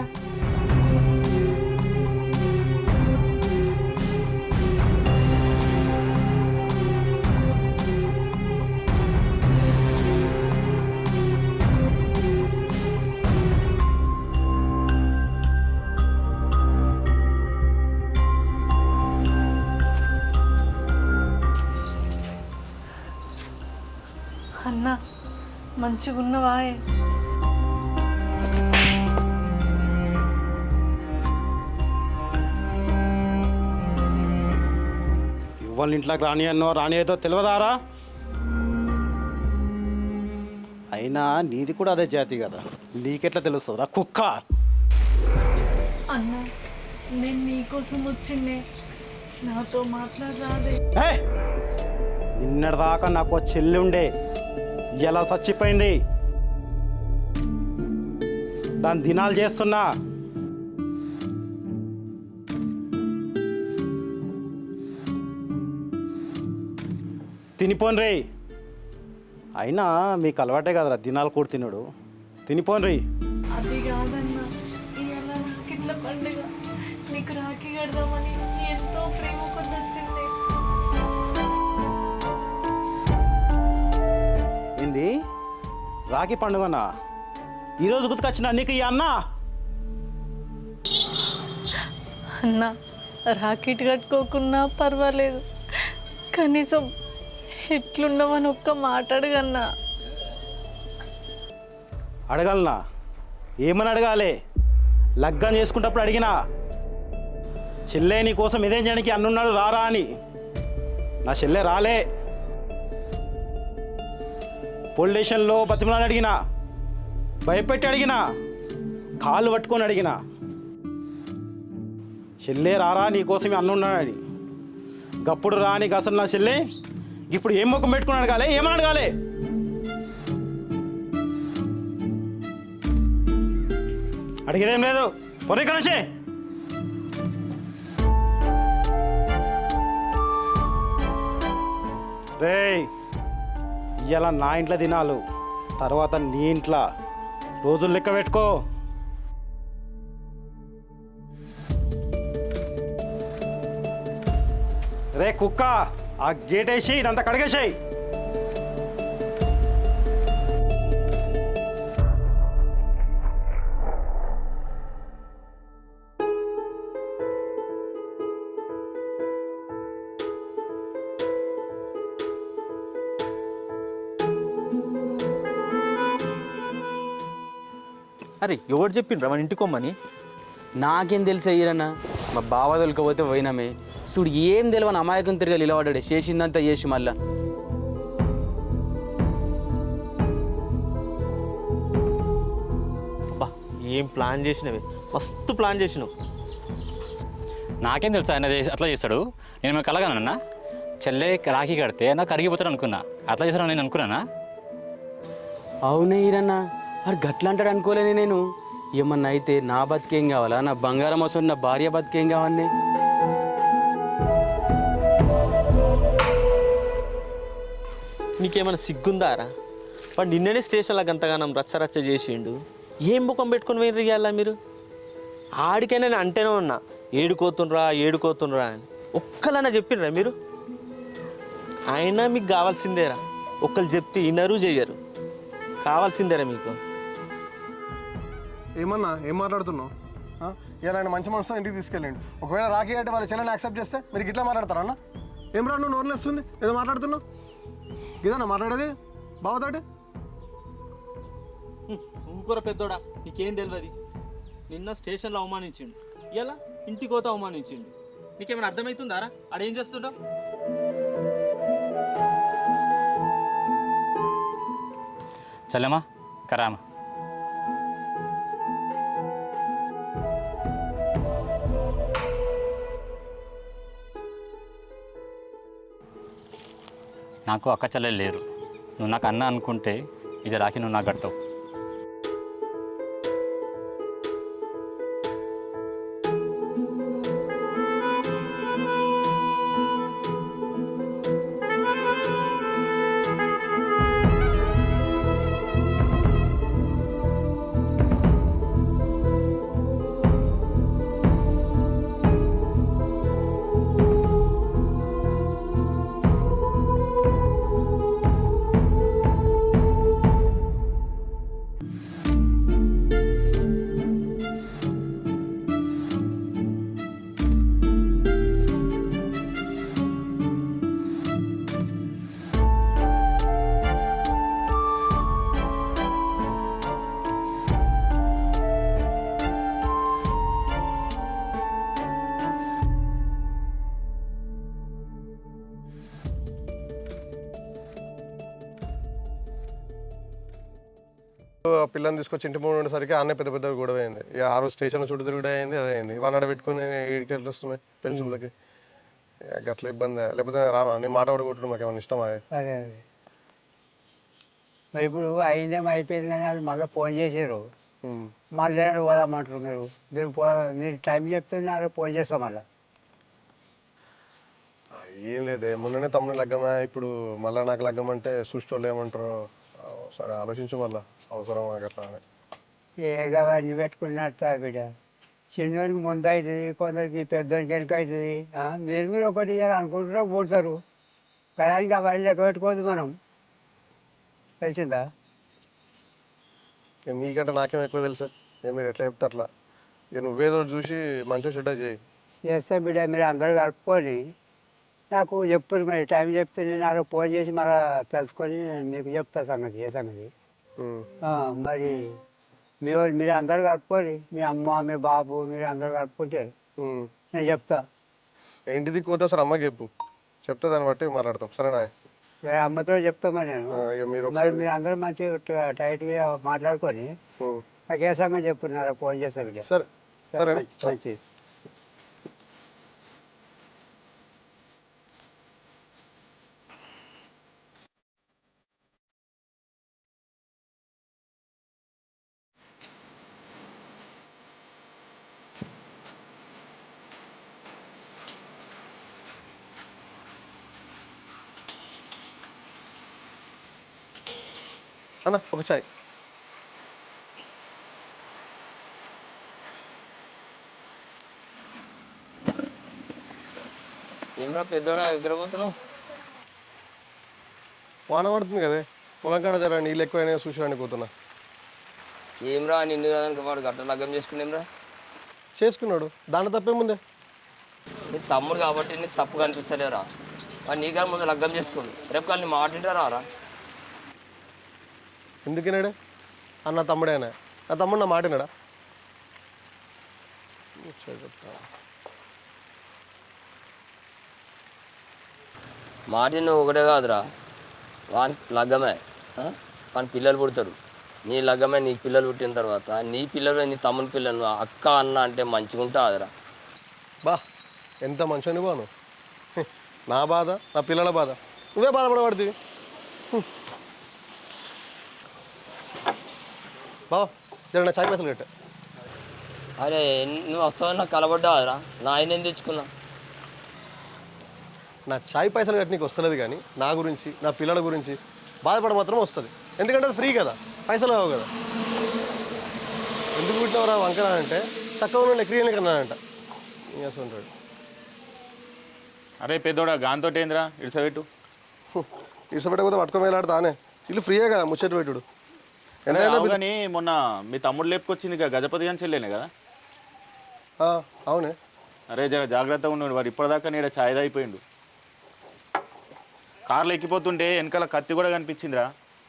అన్న మంచిగా ఉన్నవా? వాళ్ళ ఇంట్లోకి రాని అన్నో రాని ఏదో తెలియదారా? అయినా నీది కూడా అదే జాతి కదా, నీకెట్లా తెలుస్తుందా కుక్క? అన్న నేను నీకోసం వచ్చిందే, నాతో మాట్లాడరాదే? నిన్నటిదాకా నాకు చెల్లి ఉండే, ఎలా చచ్చిపోయింది. దాని దినాలు చేస్తున్నా. తినిపోన్రీ. అయినా మీకు అలవాటే కదరా దినాలు కూడా తినడు. తినిపోన్రీ. అది కాదన్న, ఇవాళ రాకిట్ల పండుగ, నీకు రాఖీ కడదామని ఎంతో ప్రేమ కొద్ది వచ్చింది. ఏంది రాఖీ పండుగనా? ఈరోజు గుర్తుకొచ్చిన నీకు ఈ అన్న? అన్న రాకెట్ కట్టుకోకున్నా పర్వాలేదు, కనీసం ఎట్లున్నావని ఒక్క మాట అడగన్నా. అడగలనా? ఏమని అడగాలి? లగ్గం చేసుకుంటప్పుడు అడిగినా, చెల్లె నీ కోసం ఇదేం చేయడానికి అన్నున్నాడు రారా అని. నా చెల్లె రాలే. పోలీస్ స్టేషన్లో బతిమలాని అడిగినా, భయపెట్టి అడిగినా, కాళ్ళు పట్టుకొని అడిగినా, చెల్లె రారా నీ కోసం అన్నున్నాడని. గప్పుడు రాని అసలు నా చెల్లె ఇప్పుడు ఏం ముఖం పెట్టుకుని అడగాలి? ఏమని అడగాలి? అడిగేదేం లేదు. పొరే కనసే రేయ్, ఇలా నా ఇంట్లో తినాలు, తర్వాత నీ ఇంట్లో రోజులు లెక్క పెట్టుకో. రే కుక్క, ఆ గేట్ వేసి ఇదంతా కడిగేసాయి. అరే ఎవరు చెప్పిండ్రా మన ఇంటికొమ్మని? నాకేం తెలుసు అయ్యారన్నా, మా బావ తొలకపోతే పోయినామే. చూడు ఏం తెలియని అమాయకం తిరిగి నిలబడ్డాడు, చేసిందంతా చేసి మళ్ళా. అబ్బా ఏం ప్లాన్ చేసినవి, మస్తు ప్లాన్ చేసినావు. నాకేం తెలుసు ఆయన అట్లా చేస్తాడు. నేను మీకు కలగానన్నా, చెల్లె రాఖీ కడితే నాకు కరిగిపోతాడు అనుకున్నా. అట్లా చేస్తాను నేను అనుకున్నానా? అవునే ఈరన్నా, అది గట్లా అంటాడు అనుకోలేని నేను. ఏమన్నా అయితే నా బతికేం కావాలా? నా బంగారం వస్తుంది, నా భార్య బతికేం కావాలి? నీకేమైనా సిగ్గుందారా? వాడు నిన్ననే స్టేషన్లో గంతగానం రచ్చరచ్చ చేసిండు. ఏం ముఖం పెట్టుకొని వేయాలా మీరు? ఆడికైనా నేను అంటేనే ఉన్నా, ఏడుకోతుండ్రా అని. ఒక్కలన్నా చెప్పిండ్రా మీరు? అయినా మీకు కావాల్సిందేరా, ఒక్కరు చెప్తే వినరు చెయ్యరు. కావాల్సిందేరా మీకు. ఏమన్నా ఏం మాట్లాడుతున్నావు? ఇలా ఆయన మంచి మనసుతో ఇంటికి తీసుకెళ్ళండి. ఒకవేళ రాఖీ అంటే వాళ్ళ చెల్లెని యాక్సెప్ట్ చేస్తే మీరు ఇట్లా మాట్లాడతారా అన్న? ఏం రా నువ్వు నోరులేస్తుంది ఏదో మాట్లాడుతున్నావు? ఇదన్నా మాట్లాడేది? బావతోటి ఊరుకోర పెద్దోడా, నీకేం తెలియదు. నిన్న స్టేషన్లో అవమానించిండు, ఇలా ఇంటికి పోతే అవమానించిండు. నీకేమైనా అర్థమవుతుందారా ఆడేం చేస్తుండో? చల్లమ్మా కరామా. నాకు అక్క చెల్లెలు లేరు. నువ్వు నాకు అన్న అనుకుంటే ఇది రాకి నువ్వు నాకు కడతావు. పిల్లని తీసుకొచ్చి ఇంటి ముందు ఉండేసరికి అన్న పెద్ద పెద్ద గొడవ అయింది. ఇక ఆ రోజు స్టేషన్ చుట్టూ తిరుగుడు అయింది, అదే అయింది. వాళ్ళ పెట్టుకుని ఈడికి ఎట్లా వస్తున్నాయి పెన్షన్లకి, అట్లా ఇబ్బంది. లేకపోతే రావా నేను మాట కూడా కొట్టడం మాకు ఏమైనా ఇష్టమా? అదే అదే మరి ఇప్పుడు అయిందేమో అయిపోయింది కానీ వాళ్ళు మళ్ళీ ఫోన్ చేసారు, మళ్ళీ పోదామంటారు. మీరు మీరు టైం చెప్తే నాకు ఫోన్ చేస్తాం మళ్ళీ. ఏం లేదే, మొన్ననే తమ్ముడు లగ్గమా, ఇప్పుడు మళ్ళీ నాకు లగ్గం అంటే చూసేవాళ్ళు ఏమంటారు? సరే ఆలోచించు మళ్ళీ అవసరం అట్లా అని. ఏ అవన్నీ పెట్టుకున్నట్టు బిడ్డ, చిన్నోనికి ముందు అవుతుంది, కొందరికి పెద్దోనికి వెనుక అవుతుంది. మీరు ఒకటి అనుకుంటారో పోతారు కానీ అవన్నీ లెక్క పెట్టుకోవద్దు మనం, తెలిసిందా? నీకంటే నాకేం ఎక్కువ తెలుసా? మీరు ఎట్లా చెప్తే అట్లా. ఇక నువ్వేదో చూసి మంచిగా చెడ్డ చేయి. చేస్తే బిడ్డ మీరు అందరూ కలుపుకొని నాకు చెప్తారు. మరి టైం చెప్తే నేను నాకు ఫోన్ చేసి మళ్ళీ తెలుసుకొని మీకు చెప్తా సంగతి, ఏ సంగతి. మరి మీరు అందరు కలుపుకొని, మీ అమ్మ మీ బాబు మీరు అందరు కలుపుకుంటే నేను చెప్తా. ఇంటిది పోతే సార్ అమ్మకి చెప్పు, చెప్తే దాన్ని బట్టి మాట్లాడతాం. సరేనా? అమ్మతో చెప్తామా నేను. మరి మీరు అందరూ మంచిగా టైట్గా మాట్లాడుకొని నాకు ఏ సంగతి చెప్తున్నారు ఫోన్ చేస్తాను. సరే సరే మంచిది. అన్న ఒక చాయ్. ఏమరా పెద్దోడా నిద్రపోతున్నావు? వాన పడుతుంది కదే, పొలం కాడ జర నీళ్ళు ఎక్కువైనా చూసి పోతున్నా. ఏమరా నిన్ను కనుక వాడు గట్ట లగ్గం చేసుకునేమ్రా? చేసుకున్నాడు, దాంట్లో తప్పేముందే. నీ తమ్ముడు కాబట్టి నీకు తప్పు కనిపిస్తలేరా? వాడు నీకన్నా ముందు లగ్గం చేసుకోండి, రేపు కానీ నీ మాట వింటారా రా? ఎందుకన్నాడే? అన్న తమ్ముడేనా? నా తమ్ముడు నా మాట విన్నాడా? మాట నువ్వు ఒకటే కాదురా, వాని లగ్గమే, వాని పిల్లలు పుడతారు. నీ లగ్గమే, నీ పిల్లలు పుట్టిన తర్వాత నీ పిల్లలు నీ తమ్ముని పిల్లలు అక్క అన్న అంటే మంచిగా ఉంటుందిరా. బా ఎంత మంచిగా బాను. నా బాధ నా పిల్లల బాధ నువ్వే బాధపడబడుతుంది. బావా జర నా చాయ్ పైసలు కట్టా. అరే నువ్వు వస్తావని నాకు కలబడ్డావురా, నా ఆయన ఏం తెచ్చుకున్నా? నా చాయ్ పైసలు కట్టనీకి వస్తలేదు కానీ నా గురించి నా పిల్లల గురించి బాధపడ మాత్రం వస్తుంది. ఎందుకంటే అది ఫ్రీ కదా, పైసలు అవ్వవు కదా. ఎందుకు పుట్టినవరా వంకరా అంటే చక్కగా నుండి ఎక్రియని కన్నానంట. చేస్తుంటాడు. అరే పెద్దోడా గాంతో ఏందిరా ఇడిసబెట్టు. ఇడిసబెట్టకపోతే పట్టుకొని వెళ్ళాడుతానే, ఇల్లు ఫ్రీయే కదా ముచ్చట పెట్టుడు. కానీ మొన్న మీ తమ్ముడు లేపుకొచ్చింది ఇక గజపతి అని చెల్లేనే కదా? అవునే. అరే జర జాగ్రత్తగా ఉన్నాడు, వాడు ఇప్పటిదాకా నీడ ఛాయ్ అయిపోయిండు. కార్లో ఎక్కిపోతుంటే వెనకాల కత్తి కూడా కనిపించిందిరా.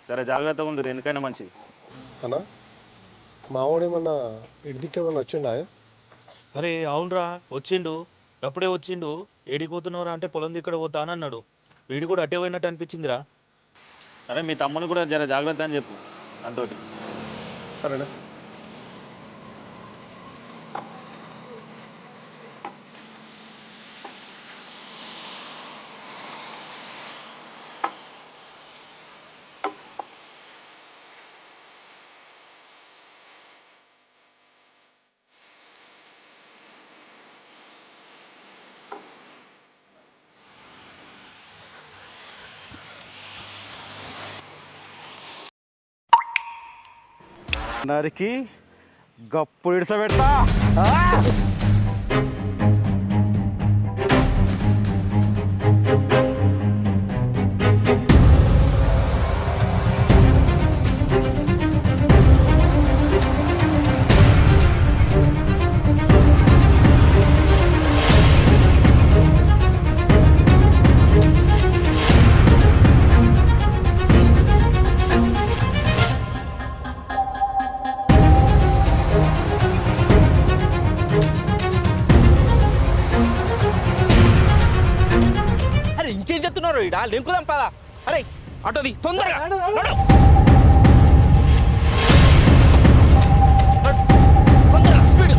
జర జాగ్రత్తగా ఉంది ఎందుకైనా మంచిది. అన్నా మావాడేమన్నా ఇడిదికేమన్నా వచ్చిండా? అరే అవునరా వచ్చిండు, అప్పుడే వచ్చిండు. ఏడికి పోతున్నావురా అంటే పొలం దిక్కడ పోతా అని అన్నాడు. వీడు కూడా అట్టే పోయినట్టు అనిపించిందిరా. అరే మీ తమ్ముని కూడా జర జాగ్రత్త అని చెప్పు అంతోటి. సరేనా? నరికి గప్పుడు ఇడిసబెడతా. అరే ఇంకేం చెప్తున్నారు ఇడా లెంకుదాం పదా. అరే అటోది తొందరగా తొందరగా స్పీడ్.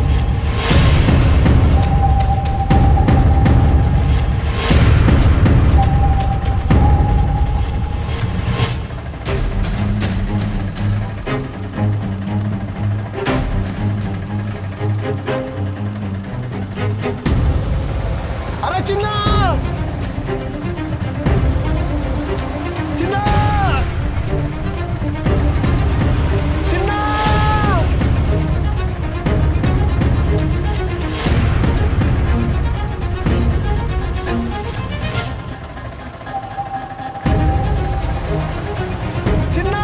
అరే చిన్న చిన్న చిన్న చిన్న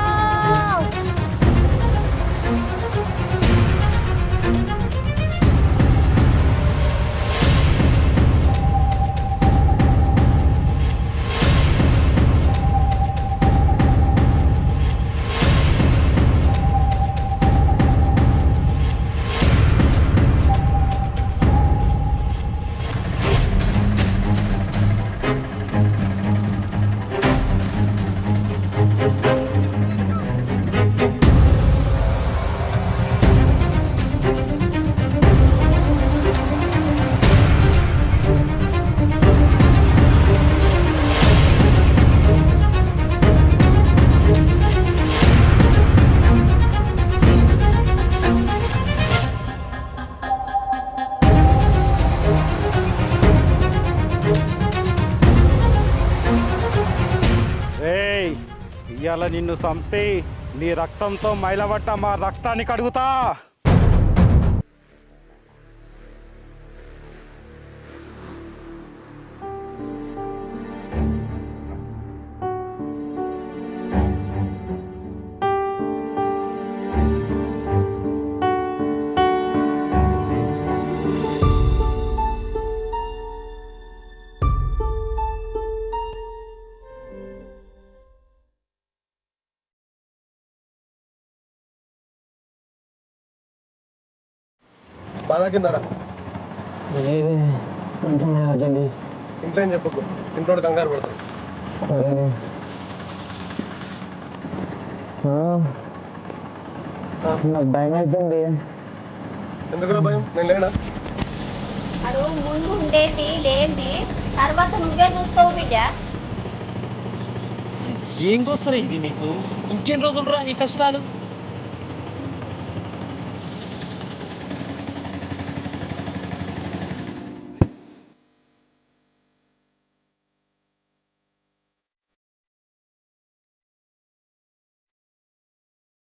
ఏయ్ ఇవాళ నిన్ను చంపి నీ రక్తంతో మైలబట్ట మా రక్తాన్ని కడుగుతా. బాగా కిందరా ఇంట్లో ఏం చెప్పకు, ఇంట్లో కంగారు పడతాడు. భయం అవుతుంది. ఎందుకురా భయం? నేను లేనా? అడు ముందు ఉండేది లేని తర్వాత నువ్వే చూస్తావు బిడ్డ. ఏం కోసరా ఇది మీకు? ఇంకెన్ని రోజులు రా ఈ కష్టాలు?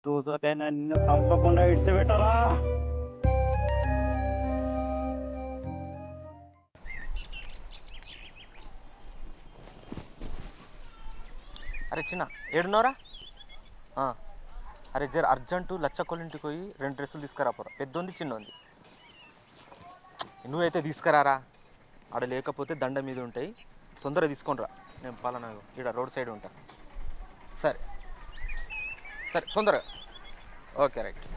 రోజుకైనా నిన్ను తప్పకుండా ఇడిచిపెట్టరా. అరే చిన్న ఏడున్నారా? అరే జర అర్జెంటు లచ్చకొల్లింటికి పోయి 2 డ్రెస్సులు తీసుకురాపోరా. పెద్దోంది చిన్నోంది. నువ్వైతే తీసుకురారా. ఆడ లేకపోతే దండ మీద ఉంటాయి. తొందరగా తీసుకొని రా. నేను పలానా ఇక్కడ రోడ్ సైడ్ ఉంటా. సరే సరే తొందరగా. Okay right.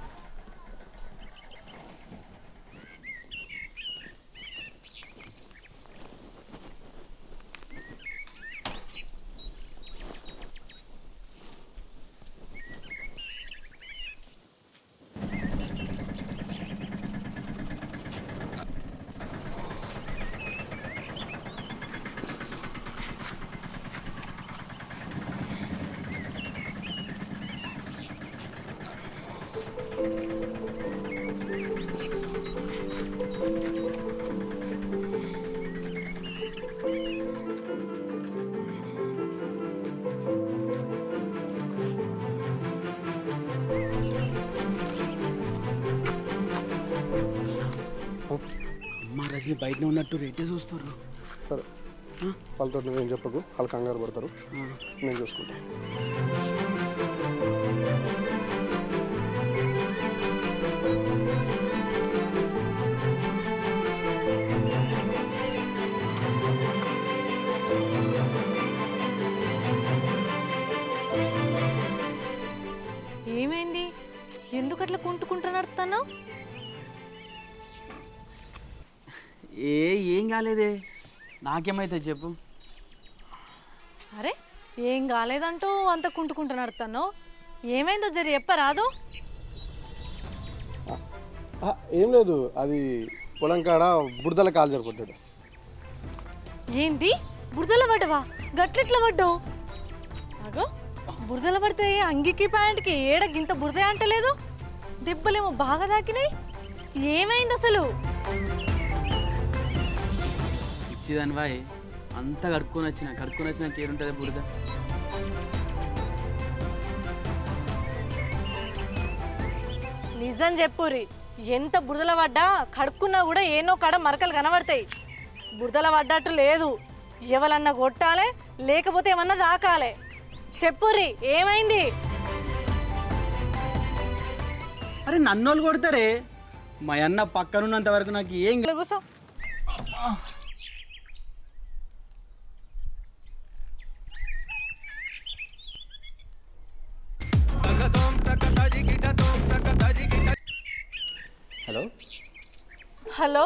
అమ్మ రజని బయటనే ఉన్నట్టు రేటే చూస్తారు. సరే వాళ్ళతో నువ్వేం చెప్పకు, వాళ్ళు కంగారు పడతారు, నేను చూసుకుంటా. ఏమైంది? ఎందుకు అట్లా కుంటుకుంటూ నడుస్తున్నావు? ఏం కాలేదే, నాకేమైతే చెప్పు. అరే ఏం కాలేదంటూ అంత కుంటుకుంటూ నడుతున్నావు, ఏమైందో జర చెప్పరాదు? ఏం లేదు, అది పొలం కాడ బురదల కాలు జరిపోతాడు. ఏంది బురదల పడ్డవా? గట్లెట్లా పడ్డావు? అగో బురదల పడితే అంగికి ప్యాంట్కి ఏడ గింత బురద అంటలేదు, దెబ్బలేమో బాగా తాకినాయి. ఏమైంది అసలు? ఇచ్చిదాని బాయ్ అంతా కడుక్కొని వచ్చిన కేరుంటుంది బురద. నిజం చెప్పురి, ఎంత బురదల పడ్డా కడుక్కున్నా కూడా ఏనో కాడ మరకలు కనబడతాయి. బురదల పడ్డట్టు లేదు, ఎవరన్నా కొట్టాలి లేకపోతే ఏమన్నా తాకాలి. చెప్పుర్రి ఏమైంది? అరే నన్నోళ్ళు కొడతారే, మా అన్న పక్కనున్నంత వరకు నాకు ఏం కూసో. హలో హలో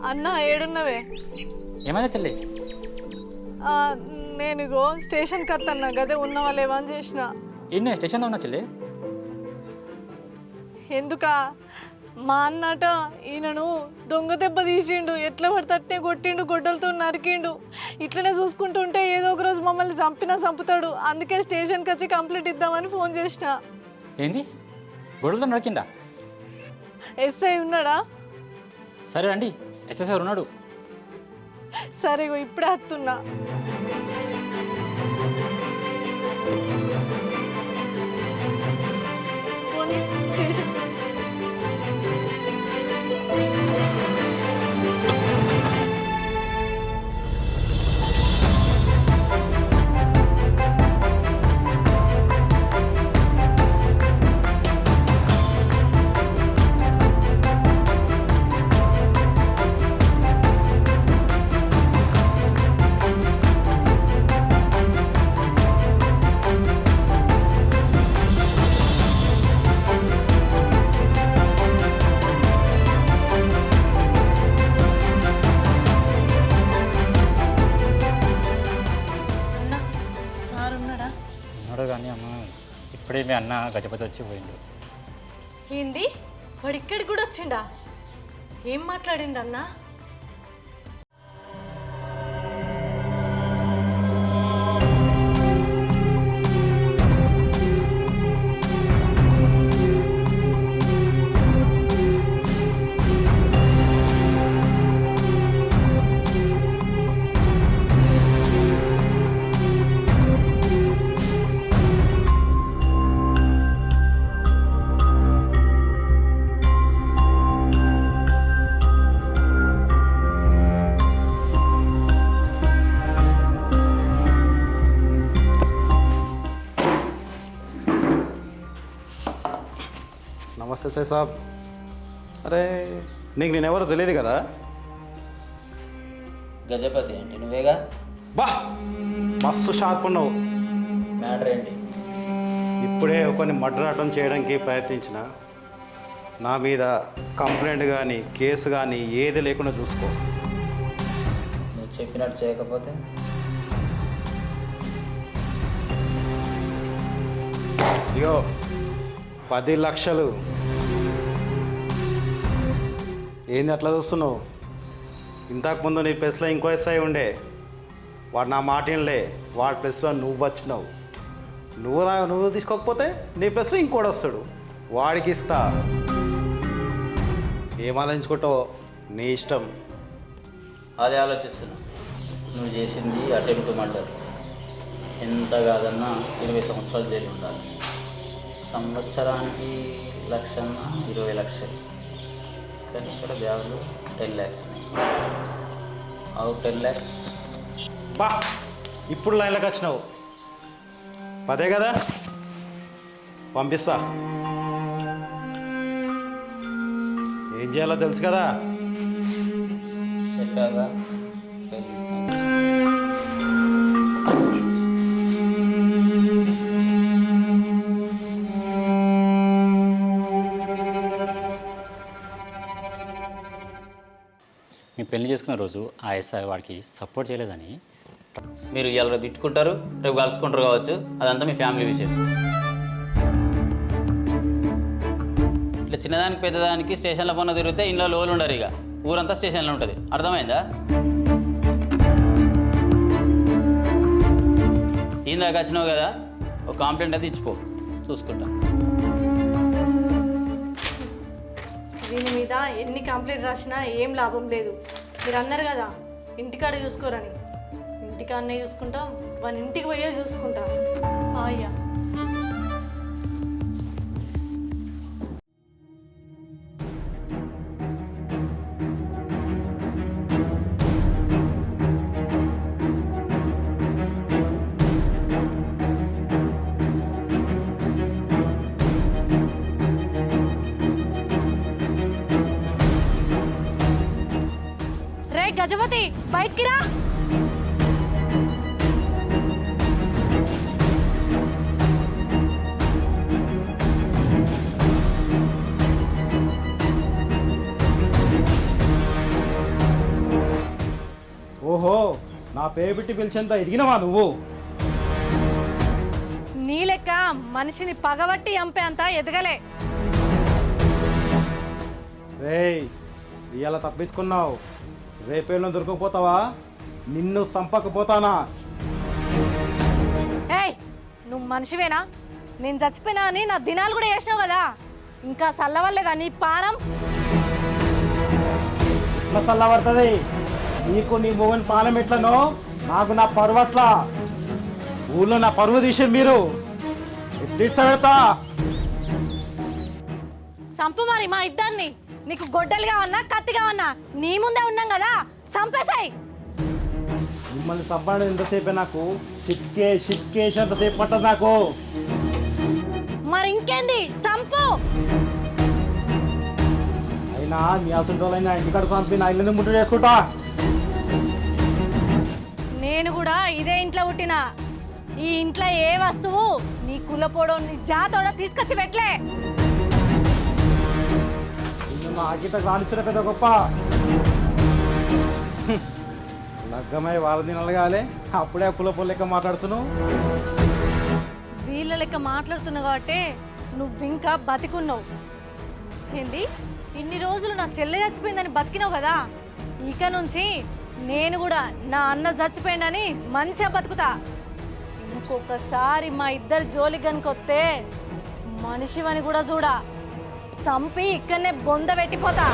అన్న, ఏడున్నవే? ఏమైందా చెల్లి? నేను ఇగో స్టేషన్కి వస్తాను, గదే ఉన్నవా లేవా అని చేసిన. ఇన్నే స్టేషన్లో ఉన్నా చెల్లి. ఎందుకా? మా అన్నట ఈయనను దొంగ దెబ్బ తీసిండు, ఎట్లా పడితే కొట్టిండు, గొడ్డలతో నరికిండు. ఇట్లనే చూసుకుంటుంటే ఏదో ఒక రోజు మమ్మల్ని చంపుతాడు. అందుకే స్టేషన్కి వచ్చి కంప్లైంట్ ఇద్దామని ఫోన్ చేసిన. ఏంది గొడవలతో నరికిందా? ఎస్ఐ ఉన్నాడా? సరే రండి, ఎస్ఎస్ఐ ఉన్నాడు. సరే ఇప్పుడే వస్తున్నా. స్టేషన్ కానీ అమ్మ ఇప్పుడే మీ అన్న గజపతి వచ్చి పోయిండు. ఏంది? వాడు ఇక్కడికి కూడా వచ్చిండా? ఏం మాట్లాడిండు అన్నా? నమస్తే సార్ సాబ్. అరే నీకు నేనెవరో తెలియదు కదా? గజపతి అంటే నువ్వేగా? バッマッソシャープの మ్యాటర్ ఏంటి? ఇప్పుడే కొన్ని మర్డర్ అటెంప్ట్ చేయడానికి ప్రయత్నించిన నా మీద కంప్లైంట్ కానీ కేసు కానీ ఏది లేకుండా చూసుకో. నువ్వు చెప్పినట్టు చేయకపోతే అయ్యో 10 లక్షలు ఏంది అట్లా చూస్తున్నావు? ఇంతకుముందు నీ ప్లేస్లో ఇంకో ఎస్ఐ ఉండే, వాడు నా మాట వినలే, వాడి ప్లేస్లో నువ్వు వచ్చినావు. నువ్వు తీసుకోకపోతే నీ ప్లేస్లో ఇంకోటి వస్తాడు, వాడికి ఇస్తా. ఏం ఆలోచించుకుంటావో నీ ఇష్టం. అదే ఆలోచిస్తున్నా. నువ్వు చేసింది అటెంప్ట్ మర్డర్. ఎంత కాదన్నా 20 సంవత్సరాలు జైలు ఉండాలి. సంవత్సరానికి 1,20 లక్షలు. కానీ ఇక్కడ బ్యాగులు 10 lakhs ఉన్నాయి. అవు 10 lakhs. బా ఇప్పుడు లైన్లోకి వచ్చినావు. పదే కదా, పంపిస్తా. ఏం చేయాలో తెలుసు కదా. చెప్పాగా మీ పెళ్లి చేసుకున్న రోజు ఆ ఎస్ఐ వాడికి సపోర్ట్ చేయలేదని మీరు ఇవాళ తిట్టుకుంటారు, రేపు కలుసుకుంటారు కావచ్చు. అదంతా మీ ఫ్యామిలీ విషయం. ఇట్లా చిన్నదానికి పెద్దదానికి స్టేషన్లో పోన్న తిరిగితే ఇంట్లో లోలు ఉండరు. ఇక ఊరంతా స్టేషన్లో ఉంటుంది. అర్థమైందా? ఇందాక వచ్చినావు కదా, ఒక కంప్లైంట్ అయితే ఇచ్చిపో, చూసుకుంటా. దీని మీద ఎన్ని కంప్లైంట్ రాసినా ఏం లాభం లేదు. మీరు అన్నారు కదా ఇంటికాడ చూసుకోరని. ఇంటికాడనే చూసుకుంటాం, వాళ్ళ ఇంటికి పోయే చూసుకుంటాం. అయ్యా రే గజపతి, బయటికి రా. ఓహో, నా పేరు పెట్టి పిలిచేంత ఎదిగినవా నువ్వు? నీ లెక్క మనిషిని పగబట్టి చంపే అంత ఎదగలే. రేయ్, ఇవాళ తప్పించుకున్నావు, రేపేళ్ళు దొరకకపోతావా? నిన్ను చంపకపోతానా? ఏయ్, నువ్వు మనిషివేనా? నేను చచ్చిపోయినా అని నా దినాలు కూడా వేసినావు కదా, ఇంకా చల్లవలేదా నీ పానం? ఎట్లా చల్లబడుతుంది? నీకు నీ మొగని పానం ఎట్లనో నాకు నా పరువు అట్లా. ఊళ్ళో నా పరువు తీసే మీరు ఎట్లా సంపు మరి మా ఇద్దరిని. నీకు గొడ్డలు కావన్నా కత్తి కావన్నా నీ ముందే ఉన్నాం కదా, సంపేసాయి. మిమ్మల్ని చంపడం ఎంతసేపే నాకు షిట్కేసేంతసేపు పట్టదు నాకు. మరి ఇంకేంది, సంపు. అయినా మీ అసలు రోజులైనా ఇంటికాడ చంపి నా ఇల్లు ముట్టు చేసుకుంటా. నేను కూడా ఇదే ఇంట్లో పుట్టినా. ఈ ఇంట్లో ఏ వస్తువు నీ కులపోడో నీ జాతోడో తీసుకొచ్చి పెట్టలే. నా ఆకిత కానిచ్చిన పెద్ద గొప్ప లగ్గమై వాళ్ళ దినాలు కాలే, అప్పుడే కులపో లెక్క మాట్లాడుతున్నావు. వీళ్ళ లెక్క మాట్లాడుతున్నావు కాబట్టి నువ్వు ఇంకా బతికున్నావు. ఏంది, ఇన్ని రోజులు నా చెల్లె చచ్చిపోయిందని బతికినావు కదా, ఇక నుంచి నేను కూడా నా అన్న చచ్చిపోయిందని మంచిగా బతుకుతా. ఇంకొకసారి మా ఇద్దరు జోలి కనుకొస్తే మనిషివని కూడా చూడా, చంపి ఇక్కడనే బొంద పెట్టిపోతా.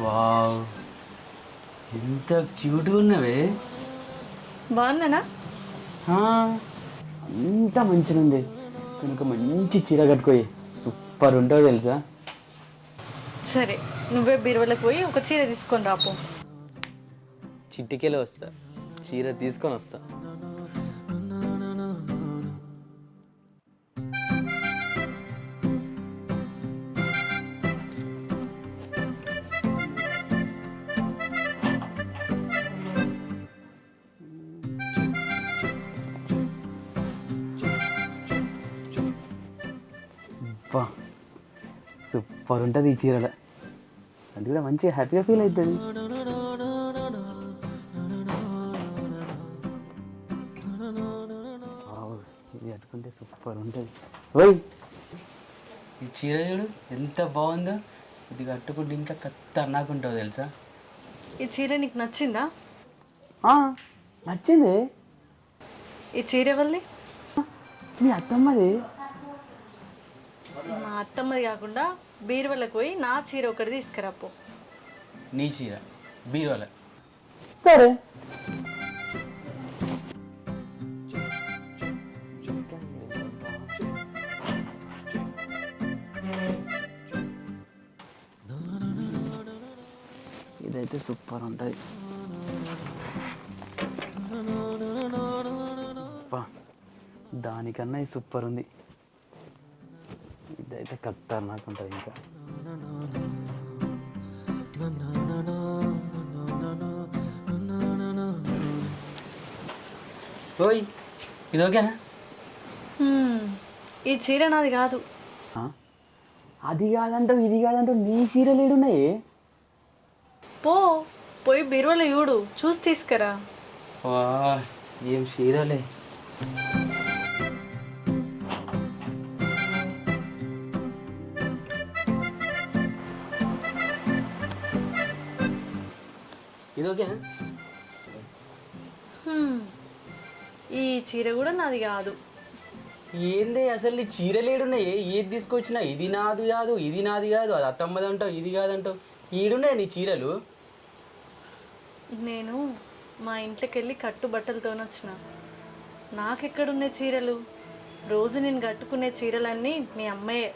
వావ్, ఎంత క్యూట్గా ఉన్నవే. బాగున్నానా? అంత మంచిగా ఉంది. కనుక మంచి చీర కట్టుకోయి, సూపర్ ఉంటుంది తెలుసా. సరే, నువ్వే బీరువాలకు పోయి ఒక చీర తీసుకొని రాపో. చిట్టికెళ్ళి వస్తా, చీర తీసుకొని వస్తా. సూపర్ ఉంటుంది ఈ చీరలో. అది కూడా మంచిగా హ్యాపీగా ఫీల్ అవుతుంది. ఇది కట్టుకుంటే సూపర్ ఉంటుంది. ఓయ్, ఈ చీర చూడు ఎంత బాగుందో. ఇది కట్టుకుంటే ఇంకా ఖతర్నాకుంటావు తెలుసా. ఈ చీర నీకు నచ్చిందా? నచ్చింది. ఈ చీర ఎవరిది? మీ అత్తమ్మది. మా అత్తమ్మది కాకుండా బీరువాలకు పోయి నా చీర ఒకటి తీసుకురాపో. నీ చీర బీరువాల? సరే. ఇదైతే సూపర్ ఉంటుంది. దానికన్నా ఇది సూపర్ ఉంది. ఇదైతే ఖతర్నాక్ ఉంటుంది ఇంకా. ఓయ్, ఇది ఓకేనా? ఈ చీర నాది కాదు. అది కాదంటావు, ఇది కాదంటావు, నీ చీరలు ఏడున్నాయి? పోయి బీరువాలో చూడు, చూసి తీసుకురా. ఏం చీరలే. ఇది ఓకేనా? ఈ చీర కూడా నాది కాదు. ఏంది అసలు నీ చీరలు ఏడున్నాయి? ఏది తీసుకొచ్చినా ఇది నాది కాదు, ఇది నాది కాదు, అది అత్తమ్మది అంటావు, ఇది కాదంటావు. ఈడున్నాయి నీ చీరలు. నేను మా ఇంట్లోకి వెళ్ళి కట్టుబట్టలతో వచ్చిన. నాకెక్కడున్నాయి చీరలు? రోజు నేను కట్టుకునే చీరలన్నీ మీ అమ్మాయే.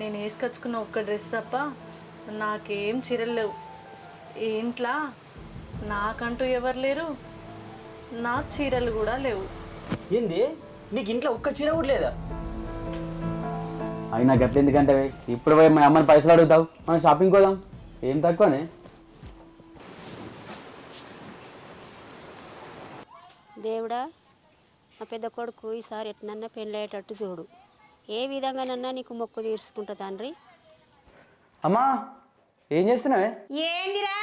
నేను వేసుకొచ్చుకున్న ఒక్క డ్రెస్ తప్ప నాకేం చీరలు లేవు. ఈ ఇంట్లో నాకంటూ ఎవరు లేరు, నా చీరలు కూడా లేవు. ఏంది, నీకు ఇంట్లో ఒక్క చీర కూడా లేదా? అవి నాకు ఎట్లా ఎందుకంటే ఇప్పుడు పోయి మా అమ్మని పైసలు అడుగుతావు, మనం షాపింగ్ పోదాం. ఏం తక్కువనే. దేవుడా, నా పెద్ద కొడుకు ఈసారి ఎట్నన్నా పెళ్ళయ్యేటట్టు చూడు. ఏ విధంగానన్నా నీకు మొక్కు తీర్చుకుంటా తండ్రి. అమ్మా, ఏం చేస్తున్నావే? ఏందిరా,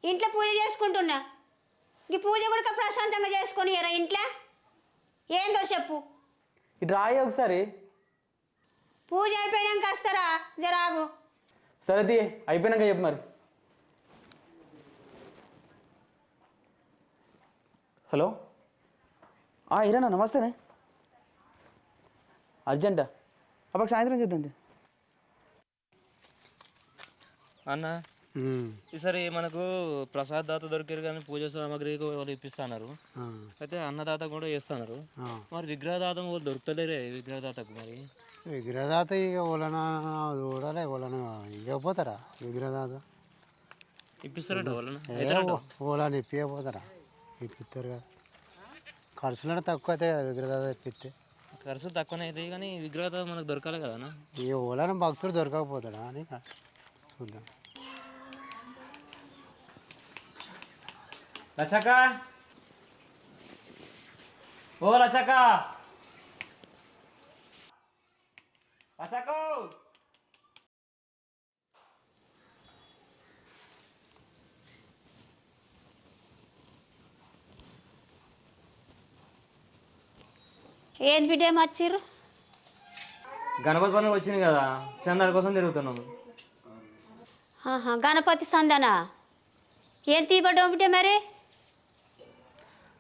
ఇంట్లో పూజ చేసుకుంటున్నా. ఈ పూజ కూడా ప్రశాంతంగా చేసుకొని ఎరా ఇంట్లో. ఏందో చెప్పు. ఇటు రాయి ఒకసారి. పూజ అయిపోయినాక వస్తారా, జరాగు. సరే తీ, అయిపోయినాక చెప్పు మరి. హలో, ఇరానా, నమస్తేనే. అర్జెంటా? అప్పుడు సాయంత్రం చేద్దాం అన్న. ఈసారి మనకు ప్రసాద్ దాత దొరికారు కానీ పూజ సామాగ్రి వాళ్ళు ఇప్పిస్తున్నారు. అయితే అన్నదాత కూడా చేస్తున్నారు. మరి విగ్రహదాత వాళ్ళు దొరుకుతలేరే విగ్రహదాతకు. మరి విగ్రహదాత ఇక ఓలన చూడాలి, ఓలన ఇవ్వకపోతారా? విగ్రహదాత ఇప్పిస్తారట వాళ్ళని. ఓలాని ఇప్పిపోతారా? ఇప్పిస్తారు కదా. ఖర్చులు తక్కువ అవుతాయి కదా విగ్రహదాత ఇప్పిస్తే. ఖర్చు తక్కువనే అవుతాయి కానీ విగ్రహదాత మనకు దొరకాలి కదా. ఇక ఓలాన భక్తుడు దొరకకపోతాడా అని చూద్దాం. లచ్చక్క, ఓ లచ్చక్క, లచ్చక్క. ఏది బిడ్డ మర్చిర్రు? గణపతి పండుగ వచ్చింది కదా, చందాల కోసం తిరుగుతున్నాము. గణపతి సందనా? ఏం తీపడ్డా బిడ్డ మరి?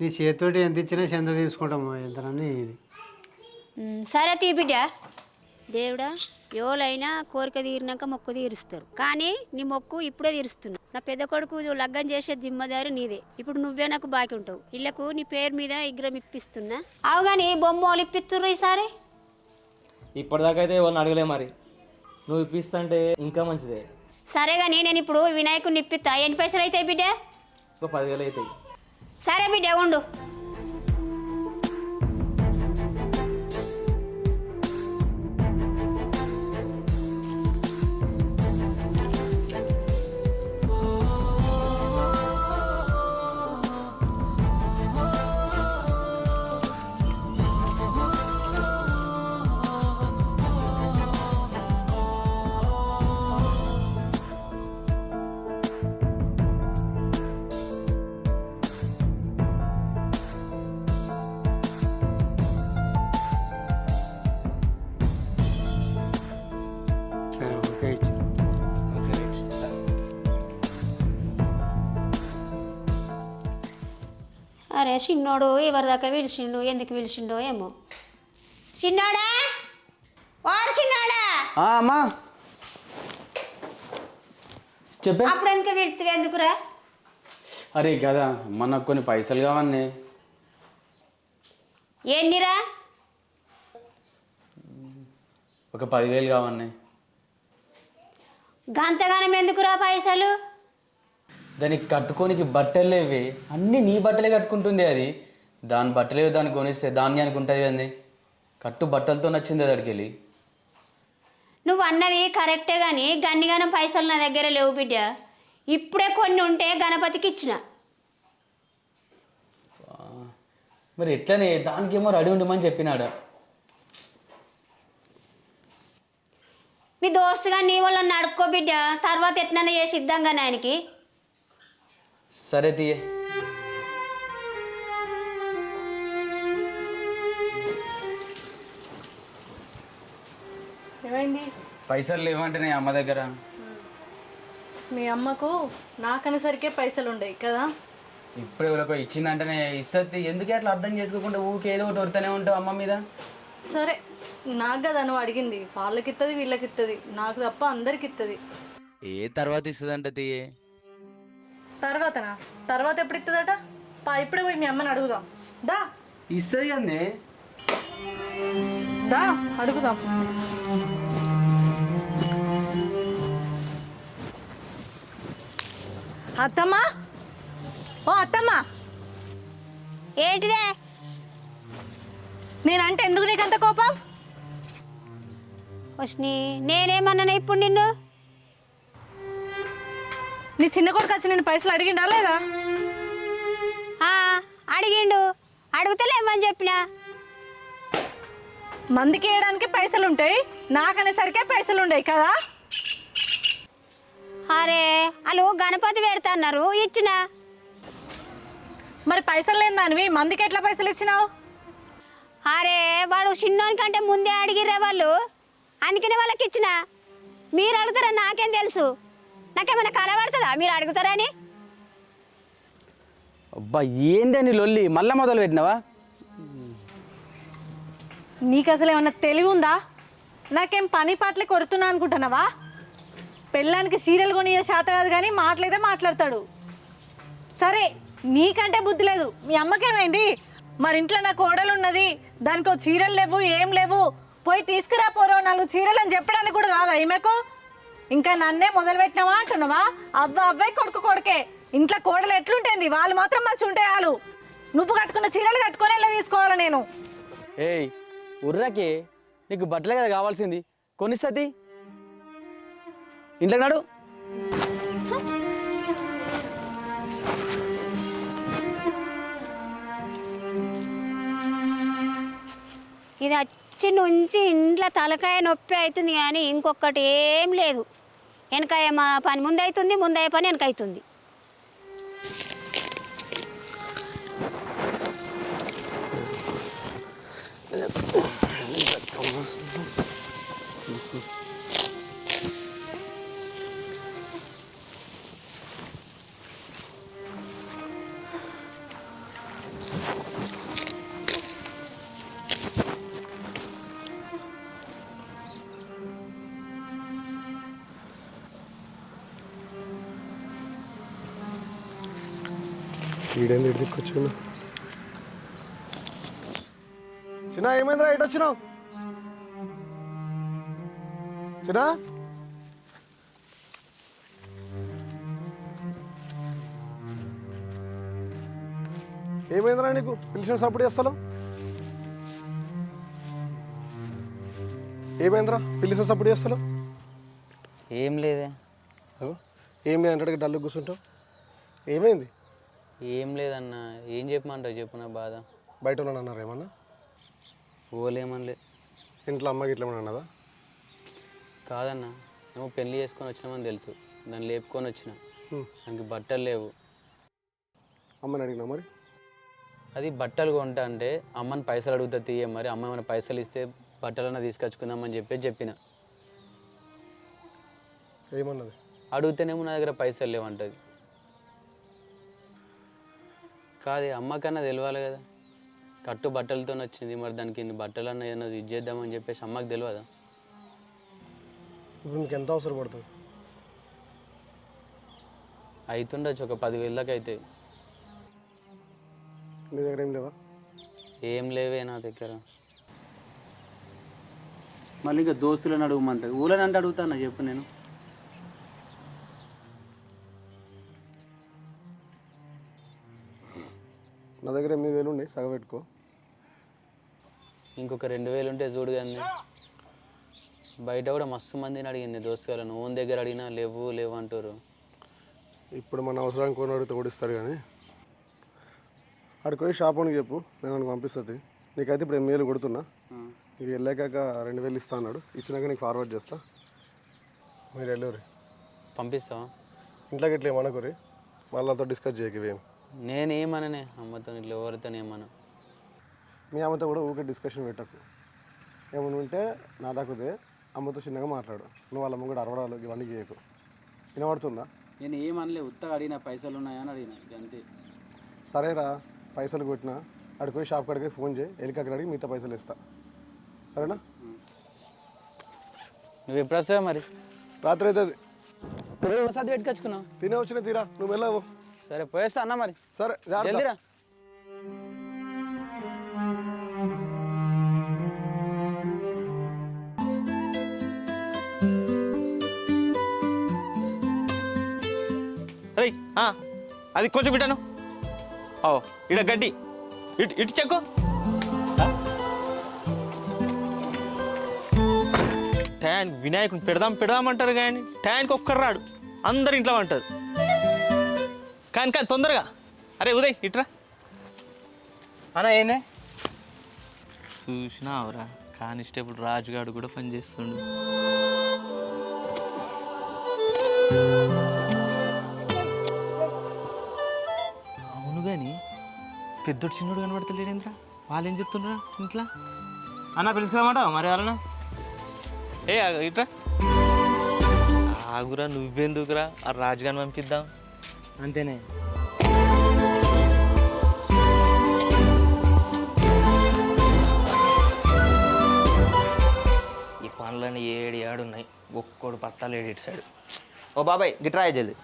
నీ చేతితోటి ఎంత ఇచ్చినా చంద తీసుకుంటాము ఎంతనని. సరే తీ బిడ్డ. దేవుడా ఎవరైనా కోరిక తీరినాక మొక్కు తీరుస్తారు, కానీ నీ మొక్కు ఇప్పుడే తీరుస్తున్నా. నా పెద్ద కొడుకు లగ్గం చేసే జిమ్మదారి నీదే. ఇప్పుడు నువ్వే నాకు బాకీ ఉంటావు. ఇళ్లకు నీ పేరు మీద విగ్రహం ఇప్పిస్తున్నా. అవు కానీ బొమ్మలు ఇప్పిస్తుర్రు ఈసారి. ఇప్పటిదాకా అయితే ఎవరిని అడగలే, మరి నువ్వు ఇప్పిస్తుంటే ఇంకా మంచిదే. సరే కానీ నేను ఇప్పుడు వినాయకుడిని ఇప్పిస్తా. ఎన్ని పైసలు అవుతాయి బిడ్డ? ఒక 10,000 అవుతాయి. సరే బిడ్డ ఉండు. ఓకే అరే చిన్నోడు ఎవరిదాకా పిలిచిండు, ఎందుకు పిలిచిండో ఏమో. చిన్నోడా, ఓ చిన్నోడా, అమ్మా చెప్పే. అప్పుడు ఎందుకు పిలుస్తుంది, ఎందుకురా? అరే కదా మనకు కొన్ని పైసలు కావన్నీ. ఎన్నిరా? ఒక 10,000 కావన్నీ. గంతగానం ఎందుకురా పైసలు? దానికి కట్టుకోనికి బట్టలు లేవి, అన్నీ నీ బట్టలే కట్టుకుంటుంది అది. దాని బట్టలే దాన్ని కొనిస్తే దాన్ని అనుకుంటుంది అండి. కట్టు బట్టలతో నచ్చింది అక్కడికి వెళ్ళి. నువ్వు అన్నది కరెక్టే కానీ గన్నిగానం పైసలు నా దగ్గర లేవు బిడ్డ. ఇప్పుడే కొన్ని ఉంటే గణపతికి ఇచ్చిన. మరి ఎట్లనే దానికేమో రెడీ ఉండమని చెప్పినాడ. మీ దోస్తుగా నీ వాళ్ళని అడుక్కో బిడ్డ, తర్వాత ఎట్లనే చేసి ఇద్దాం కానీ ఆయనకి. సరే తీయే. ఏమైంది? పైసలు లేవంటే నీ అమ్మ దగ్గర. మీ అమ్మకు నాకనేసరికే పైసలు ఉండవు కదా. ఇప్పుడు ఎవరికో ఇచ్చిందంటేనే ఇస్తుంది. ఎందుకే అట్లా అర్థం చేసుకోకుండా ఊకే ఏదో ఒకటి వరుతూనే ఉంటావు అమ్మ మీద. సరే నాకు కదా నువ్వు అడిగింది, వాళ్ళకి ఇస్తుంది వీళ్ళకి ఇస్తుంది, నాకు తప్ప అందరికి ఇస్తుంది. ఏ తర్వాత ఇస్తుందంట తీయే. తర్వాతనా? తర్వాత ఎప్పుడు ఇస్తుందట? ఇప్పుడే పోయి మీ అమ్మని అడుగుదాం దా. ఇస్తుంది అండి, దా అడుగుదాం. అత్తమ్మా, ఓ అత్తమ్మా. ఏంటిదే? నేనంటే ఎందుకు నీకంత కోపం? నేనేమన్నా ఇప్పుడు నిన్ను? నీ చిన్న కొడుకు వచ్చి నేను పైసలు అడిగిండా లేదా? అడిగిండు, అడుగుతలేమని చెప్పినా. మందికి వేయడానికి పైసలు ఉంటాయి, నాకనేసరికే పైసలు ఉండవు కదా. అరే వాళ్ళు గణపతి పెడతాన్నారు, ఇచ్చిన. మరి పైసలు లేని దానివి మందికి ఎట్లా పైసలు ఇచ్చినావు? అరే వాడు చిన్నోనికంటే ముందే అడిగిర్రే వాళ్ళు, అందుకనే వాళ్ళకి ఇచ్చిన. మీరు అడుగుతారా నాకేం తెలుసు? నాకేమైనా కలబడుతుందా మీరు అడుగుతారని? అబ్బా ఏందని లొల్లి మళ్ళా మొదలు పెట్టినావా? నీకు అసలు ఏమన్నా తెలివి ఉందా? నాకేం పని పాటలే కొడుతున్నా అనుకుంటున్నావా? పెళ్ళానికి సీరియల్ కొనియే శాత కాదు కానీ మాటలైతే మాట్లాడతాడు. సరే నీకంటే బుద్ధి లేదు, మీ అమ్మకేమైంది? మరి ఇంట్లో నా కోడలు ఉన్నది, దానికి చీరలు లేవు ఏం లేవు, పోయి తీసుకురా పోరో 4 చీరలు అని చెప్పడానికి కూడా రాదా ఈమెకు? ఇంకా నన్నే మొదలు పెట్టినావా అంటున్నావా? అబ్బాయి కొడుకు కొడుకే, ఇంట్లో కోడలు ఎట్లుంటుంది, వాళ్ళు మాత్రం మంచి ఉంటే చాలు. నువ్వు కట్టుకున్న చీరలు కట్టుకొని ఇలా తీసుకోవాలి నేను. ఏయ్ ఉర్రాకి, నీకు బట్టలే కదా కావాల్సింది, కొనిస్తుంది. ఇంట్లో నాడు. ఇది వచ్చి నుంచి ఇంట్లో తలకాయ నొప్పి అవుతుంది కానీ ఇంకొకటి ఏం లేదు. వెనకాయ మా పని ముందు అవుతుంది, ముందయ్యే పని వెనక అవుతుంది. ఈడేంది ఇటు దిక్కొచ్చాను. చిన్న ఏమైందిరా ఇటు వచ్చినావు? చిన్న ఏమైందిరా నీకు? పిలిచిన సపోర్ట్ చేస్తావు? ఏమైందిరా పిలిచిన సపోర్ట్ చేస్తావు? ఏం లేదే. ఏం లేదంటే డల్లు కూర్చుంటావు. ఏమైంది? ఏం లేదన్న. ఏం చెప్పమంటావు చెప్పు, నా బాధ. బయట ఉన్నాను అన్నారు ఏమన్నా? ఓలేమనలే. ఇంట్లో అమ్మకి ఇట్లా ఏమన్నా అన్నదా? కాదన్న, మేము పెళ్లి చేసుకొని వచ్చినామని తెలుసు, దాన్ని లేపుకొని వచ్చిన. దానికి బట్టలు లేవు. అమ్మని అడిగినా మరి? అది బట్టలు కొంటా అంటే అమ్మని పైసలు అడుగుతా తీయ, మరి అమ్మ ఏమైనా పైసలు ఇస్తే బట్టలన్నా తీసుకొచ్చుకుందామని చెప్పిన. ఏమన్నది? అడిగితేనేమో నా దగ్గర పైసలు లేవంటది. కాదే, అమ్మకన్నా తెలియాలి కదా, కట్టు బట్టలతో వచ్చింది, మరి దానికి ఇన్ని బట్టలన్నా ఏదైనా ఇది చేద్దామని చెప్పేసి అమ్మకి తెలియదా? ఇప్పుడు మీకు ఎంత అవసరం పడుతుంది? అవుతుండొచ్చు, ఒక 10,000 దాకా అవుతాయి. నీ దగ్గర ఏం లేవా? ఏం లేవే నా దగ్గర. మళ్ళీ ఇంకా దోస్తులను అడుగుమంట, ఊళ్ళని అంటే అడుగుతానా చెప్పు నేను? నా దగ్గర 8,000 ఉన్నాయి, సగం పెట్టుకో. ఇంకొక 2,000 ఉంటే చూడు. కానీ బయట కూడా మస్తు మందిని అడిగింది దోస్తులను, ఓన్ దగ్గర అడిగినా లేవు లేవు అంటారు. ఇప్పుడు మన అవసరానికి కొన్ని అడిగితే ఓడిస్తారు, కానీ అక్కడికి పోయి షాప్ అని చెప్పు, నేను నాకు పంపిస్తుంది. నీకైతే ఇప్పుడు 8,000 కొడుతున్నా, నీకు వెళ్ళాక 2,000 ఇస్తా అన్నాడు. ఇచ్చినాక నీకు ఫార్వర్డ్ చేస్తా, మీరు వెళ్ళరు. పంపిస్తావా? ఇంట్లోకి ఇట్లా ఏమనుకోరి, వాళ్ళతో డిస్కస్ చేయకు ఇవేం. నేనేమననే అమ్మతో, ఇట్లా ఎవరితో ఏమన్నా. మీ అమ్మతో కూడా ఊరికే డిస్కషన్ పెట్టకు. ఏమైనా ఉంటే నా దాకుదే అమ్మతో చిన్నగా మాట్లాడు. నువ్వు వాళ్ళ అమ్మ కూడా అరవడాలు ఇవన్నీ చేయకు. వినబడుతుందా? నేను ఏమనలే, ఉత్తగా అడిగిన పైసలు ఉన్నాయా అని అడిగిన, అంతే. సరేరా, పైసలు కొట్టినా అక్కడికి పోయి షాప్ కాడికి ఫోన్ చేయి, వెళ్ళి అక్కడ అడిగి మిగతా పైసలు ఇస్తా, సరేనా? నువ్వు ఎప్పుడు వస్తావా మరి? రాత్రి అవుతుంది. ప్రసాద్ పెట్టుకొచ్చుకున్నావు? తినే వచ్చిన తీరా, నువ్వు వెళ్ళావు. సరే పోయేస్తా అన్న మరి. సరే జల్దీరా. రేయ్ అది కొంచెం ఇటాను. ఇడ గడ్డి ఇటు చెక్కు. ట్యాంక్ వినాయకుని పెడదామంటారు, కానీ ట్యాంక్ ఒక్కరు రాడు, అందరు ఇంట్లో అంటారు. కానీ తొందరగా. అరే ఉదయ్ ఇట్రా అన్నా. ఏందే చూసినావురా, కానిస్టేబుల్ రాజుగాడు కూడా పనిచేస్తుండు. అవును కానీ పెద్దోడు చిన్నోడు కనబడతలేడేంద్రా? వాళ్ళు ఏం చెప్తుండ్రా ఇంట్లో? అన్న పిలుచుకోమంటావు మరి వాళ్ళను? ఇట్రా. ఆగురా, నువ్వెందుకురా, ఆ రాజుగాని పంపిద్దాం. అంతేనే. ఈ పనులన్నీ ఏడున్నాయి, ఒక్కోడు పత్తాలు ఇటు సైడ్. ఓ బాబాయ్ గిట్రాయ జల్ది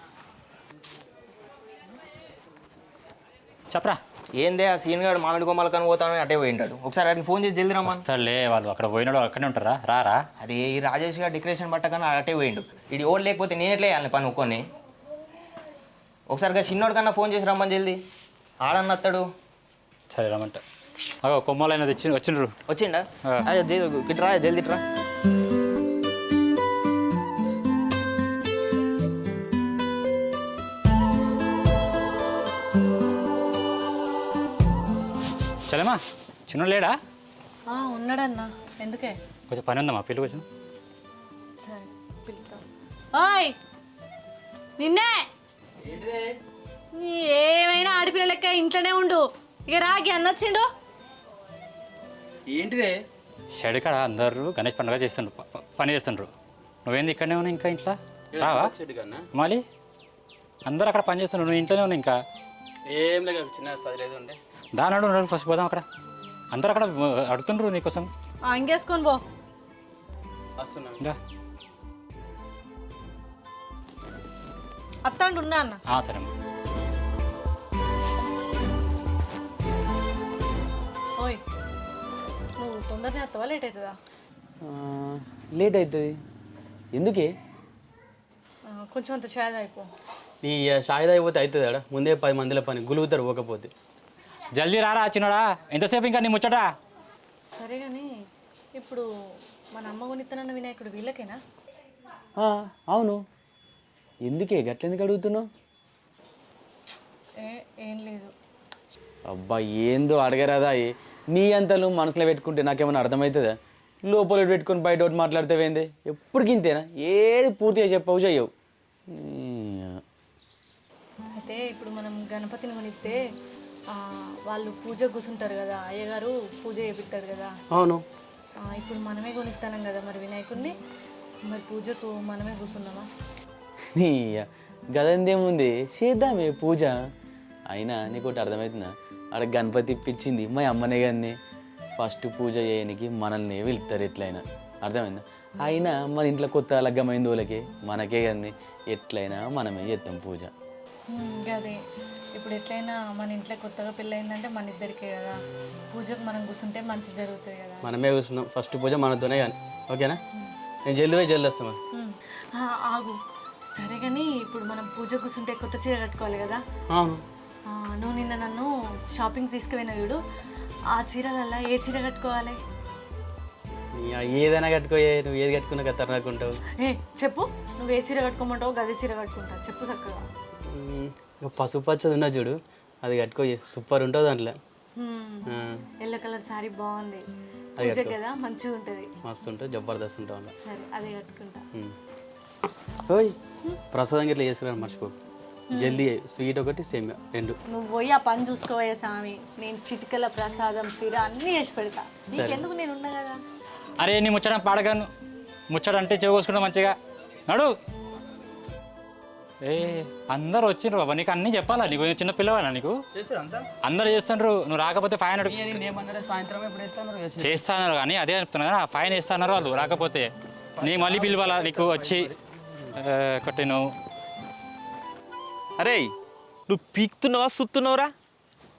చెప్పరా. ఏందే ఆ సీన్ గారు మామిడి కొమ్మల కని పోతానని అటే పోయింటాడు. ఒకసారి అడిగి ఫోన్ చేసి జల్ది రమ్మా. వస్తాడులే, వాళ్ళు అక్కడ పోయినాడు అక్కడే ఉంటారా, రారా? అరే ఈ రాజేష్ గారు డెకరేషన్ పట్టకన్నా అటే పోయిండు. ఇది ఓడి లేకపోతే నేను ఎట్లా వేయాలి పని ఒక్కొని? ఒకసారిగా చిన్నోడు కన్నా ఫోన్ చేసి రమ్మని జల్ది, ఆడన్న అత్తాడు. సరే రమ్మంట. కొమ్మలైనా వచ్చిండ్రు. వచ్చిండా? అదే గిట్రా జల్ది ఇట్రా. చలేమా, చిన్న లేడా? ఉన్నాడన్నా. ఎందుకే? కొంచెం పని ఉందమ్మా, పిల్లలు కొంచెం. సరే పిలుతా. ఓయ్ నిన్నే, ఏమైనా ఆడపిల్ల లెక్క ఇంట్లోనే ఉండు. ఇక రాగి అన్నొచ్చిండు. ఏంటిదే? షెడ్ కాడ అందరూ గణేష్ పండుగ చేస్తుండ్రు, పని చేస్తుండ్రు. నువ్వేంది ఇక్కడనే ఉన్నా ఇంకా ఇంట్లో రావా? మళ్ళీ అందరూ అక్కడ పని చేస్తుండ్రు, నువ్వు ఇంట్లోనే ఉన్నా ఇంకా. ఏం లేదు, చిన్న చదిలేదు ఉండే. దానాడు ఫస్ట్ పోదాం, అక్కడ అందరూ అక్కడ అడుగుతుండ్రు నీకోసం. అంగేసుకొని పో. వస్తున్నా. అత్తండు ఉన్నా అన్న. సరే. నువ్వు తొందరనే వస్తావా లేట్ అవుతుందా? లేట్ అవుతుంది. ఎందుకే? కొంచెం అంత షాద్ అయిపో. నీ షాయిదా అయిపోతే అవుతుంది ఆడ. ముందే 10 మందిల పని గులుగుతారు పోకపోతే. జల్దీ రారా చిన్నోడా, ఎంతసేపు ఇంకా నీ ముచ్చట? సరే కానీ ఇప్పుడు మన అమ్మ కొనిత్తనన్న వినాయకుడు వీళ్ళకేనా? అవును. ఎందుకే గట్లెందుకు అడుగుతున్నావు? ఏం లేదు. అబ్బా ఏందో అడగరాదా? నీ అంతలు మనసులో పెట్టుకుంటే నాకేమైనా అర్థమవుతుందా? లోపల పెట్టుకొని బయట ఒకటి మాట్లాడితేవేంది? ఎప్పటికి ఇంతేనా? ఏది పూర్తిగా చెప్పవు చెయ్యవు. అయితే ఇప్పుడు మనం గణపతిని కొనిస్తే వాళ్ళు పూజ కూర్చుంటారు కదా, అయ్యగారు పూజ చేపిస్తాడు కదా. అవును. ఇప్పుడు మనమే కొనిస్తాం కదా మరి వినాయకుడిని, మరి పూజకు మనమే కూర్చున్నామా? నీ గదందేముంది, చేద్దామే పూజ. అయినా నీకు ఒకటి అర్థమవుతుందా? ఆడ గణపతి ఇప్పించింది మా అమ్మనే కానీ ఫస్ట్ పూజ చేయడానికి మనల్ని వెళ్తారు ఎట్లయినా. అర్థమైందా? అయినా మన ఇంట్లో కొత్త లగ్గమైంది వాళ్ళకి మనకే కానీ ఎట్లయినా మనమే చేస్తాం పూజ. అదే ఇప్పుడు ఎట్లయినా మన ఇంట్లో కొత్తగా పెళ్ళయిందంటే మన ఇద్దరికే కదా, పూజకు మనం కూర్చుంటే మంచి జరుగుతుంది కదా. మనమే కూర్చున్నాం ఫస్ట్ పూజ మనతోనే కానీ. ఓకేనా? నేను జల్దీ పోయి జల్దీ వస్తాను. ఆగు. సరే కానీ ఇప్పుడు మనం పూజ కూర్చుంటే కొత్త చీర కట్టుకోవాలి కదా. అవును. నువ్వు నిన్న నన్ను షాపింగ్ తీసుకుపోయినా చూడు, ఆ చీరలల్లా ఏ చీర కట్టుకోవాలి? ఏదైనా కట్టుకోయే, నువ్వు ఏది కట్టుకున్నా ఖతర్నాక్ ఉంటావు. చెప్పు, నువ్వు ఏ చీర కట్టుకోమంటావు గదే చీర కట్టుకుంటా. చెప్పు చక్కగా. పసుపు పచ్చది ఉన్నా చూడు, అది కట్టుకోయే, సూపర్ ఉంటుంది దాంట్లో. ఎల్లో కలర్ సారీ బాగుంది, పూజ కదా మంచిగా ఉంటుంది. మస్తు ఉంటుంది, జబర్దస్త్ ఉంటావు. సరే అదే కట్టుకుంటా. ఓయ్ ప్రసాదం ఇట్లా చేసుకున్నాను మర్చిపో. జల్దీ స్వీట్ ఒకటి సేమ్ 2. నువ్వు పోయి ఆ పని చూసుకోవయ్యా స్వామి, నేను చిటికల ప్రసాదం సీర అన్నీ చేసి పెడతా. నీకెందుకు, నేను ఉన్నా కదా. అరే నీ ముచ్చట పాడగాను, ముచ్చట అంటే చెవుకోసుకుంటా మంచిగా నడు. అందరు వచ్చిండ్రు బాబా, నీకు అన్నీ చెప్పాలా? నీకు చిన్న పిల్లవాడా? నీకు అందరు చేస్తుండ్రు, నువ్వు రాకపోతే ఫైన్ చేస్తాను కానీ అదే చెప్తున్నా కదా, ఫైన్ వేస్తున్నారు వాళ్ళు రాకపోతే. నీ మళ్ళీ పిలవాలా నీకు వచ్చి ఒకటి నువ్వు. అరే నువ్వు పీకుతున్నావా సుత్తున్నావురా?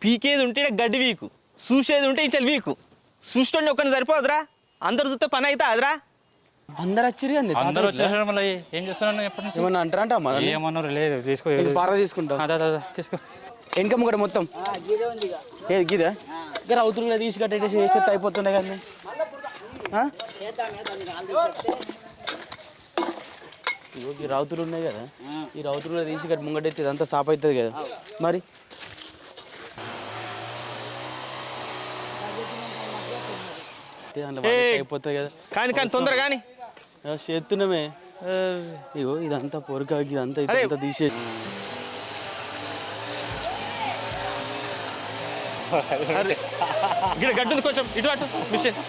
పీకేది ఉంటే గడ్డి వీకు, చూసేది ఉంటే ఇంచలు వీకు. చూసుకోండి ఒక్కరిని సరిపోదురా, అందరు చూస్తే పని అయితే అదిరా. అందరు వచ్చి అందరు వచ్చేసారు. మళ్ళీ ఏం చేస్తున్నాను ఎప్పటి ఏమన్నా అంటారంట? ఏమన్నారు? లేదు తీసుకో, పార తీసుకుంటా. తీసుకో. వెనకమ్మ కూడా మొత్తం ఏది గీదా దగ్గర అవుతుంది తీసి కట్టేసి చేస్తే అయిపోతుండే కానీ. ఈ రావుతులు ఉన్నాయి కదా, ఈ రావుతులు తీసి కట్టి ముంగటెత్తి ఇదంతా సాప్ అవుతుంది కదా మరి. అయిపోతుంది కదా. కానీ కానీ తొందర కానీ చేస్తున్నామే. ఇగో ఇదంతా పొరక, ఇదంతా ఇదంతా తీసే. గడ్డు కొంచెం ఇటు అటు మిషన్.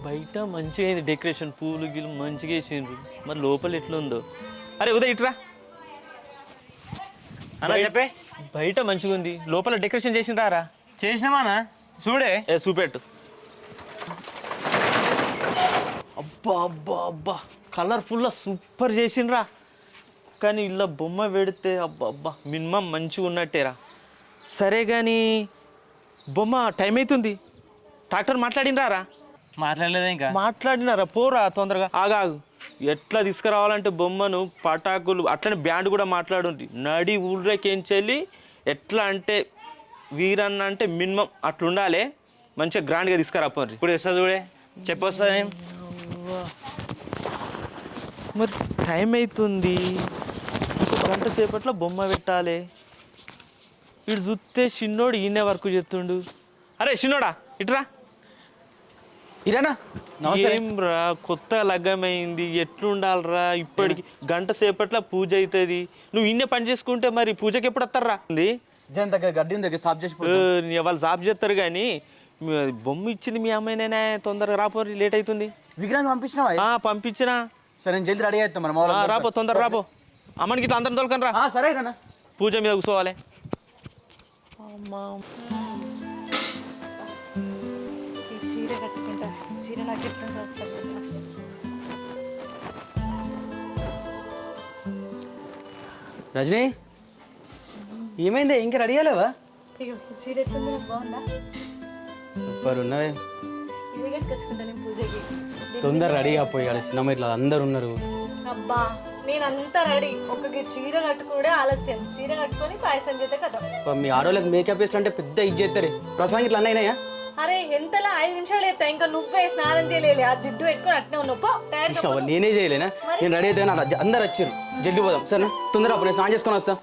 బయట మంచిగా అయింది డెకరేషన్, పూలు గిలు మంచిగా వేసిండ్రు, మరి లోపల ఎట్లా ఉందో. అరే ఉదయ్ ఇటురా అన్న. చెప్పే బయట మంచిగా ఉంది, లోపల డెకరేషన్ చేసిండ్రా? చేసినామానా? చూడే చూపెట్టు. అబ్బా అబ్బా అబ్బా, కలర్ఫుల్గా సూపర్ చేసిండ్రా. కానీ ఇలా బొమ్మ పెడితే అబ్బా అబ్బా మినిమం మంచిగా ఉన్నట్టేరా. సరే కానీ బొమ్మ టైం అవుతుంది, ట్రాక్టర్ మాట్లాడినరా? మాట్లాడలేదా? ఇంకా మాట్లాడినారా? పోరా తొందరగా. ఆగాగు, ఎట్లా తీసుకురావాలంటే బొమ్మను పటాకులు అట్లనే బ్యాండ్ కూడా మాట్లాడుంది. నడి ఊళ్ళకేంచెల్లి ఎట్లా అంటే వీరన్న అంటే మినిమం అట్లా ఉండాలి, మంచిగా గ్రాండ్గా తీసుకురాపోండి. ఇప్పుడు వస్తా చూడే, చెప్పొస్తా. మరి టైం అవుతుంది, గంట సేపట్లో బొమ్మ పెట్టాలి. ఇటు చూస్తే చిన్నోడు ఈయనే వర్క్ చేస్తుండు. అరే చిన్నోడా ఇటురా. ఇరానా ఏం రా, కొత్త లగ్గమైంది, ఎట్లుండాలరా? ఇప్పటికి గంట సేపట్లో పూజ అవుతుంది, నువ్వు ఇన్నే పని చేసుకుంటే మరి పూజకి ఎప్పుడు వస్తారా? గడ్డి సాఫ్ చేసి వాళ్ళు సాఫ్ చేస్తారు కానీ బొమ్మ ఇచ్చింది మీ అమ్మాయినేనా? తొందరగా రాపో, లేట్ అవుతుంది. విగ్రహం పంపించినా? పంపించినా. సరే నేను జల్దీ రెడీ అవుతాం మనం. రాపో తొందర రాపో, అమ్మనికి ఇట్లా అందరం తోలుకొని రా. సరే కన్నా, పూజ మీద కూర్చోవాలి. చీర కట్టుకుంటా, చీర నాకు ఎట్లుంటా ఒకసారి. రజనీ ఏమైంది, ఇంకా రెడీ అయ్యలేవా? ఇగో ఈ చీర ఎట్లుంది, బాగుందా? సూపర్ ఉన్నవే. ఇది కట్టుకొచ్చుకుంటా నేను పూజకి. తొందర రెడీగా పోయాడు చిన్నమ్మ, ఇట్లా అందరు ఉన్నారు. అబ్బా నేనంతా రెడీ. ఒక్క చీర కట్టుకునే ఆలస్యం. చీర కట్టుకొని పాయసం చేస్తే కదా. మీ ఆడోళ్ళకి మేకప్ వేసినంటే పెద్ద ఇది చేస్తారు. ప్రసంగి ఇట్లా అన్నయ్యా? అరే ఎంతలా 5 నిమిషాలు ఎత్తా, ఇంకా నువ్వే స్నానం చేయలేదు. ఆ జిడ్డు పెట్టుకొని అట్నే ఉన్నావు. నేనే చేయలేనా? నేను రెడీ అయితే నాకు అందరు వచ్చారు. జల్దీ పోదాం సరేనా? తొందరగా అప్పుడు నేను స్నానం చేసుకొని వస్తా.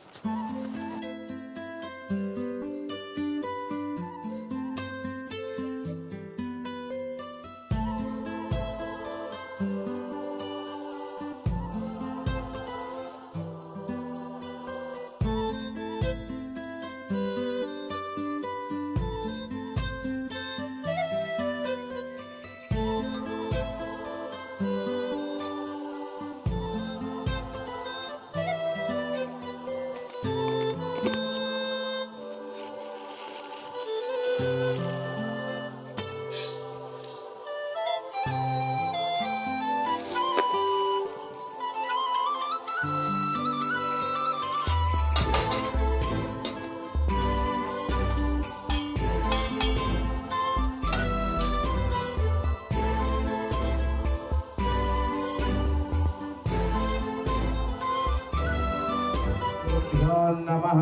नमः।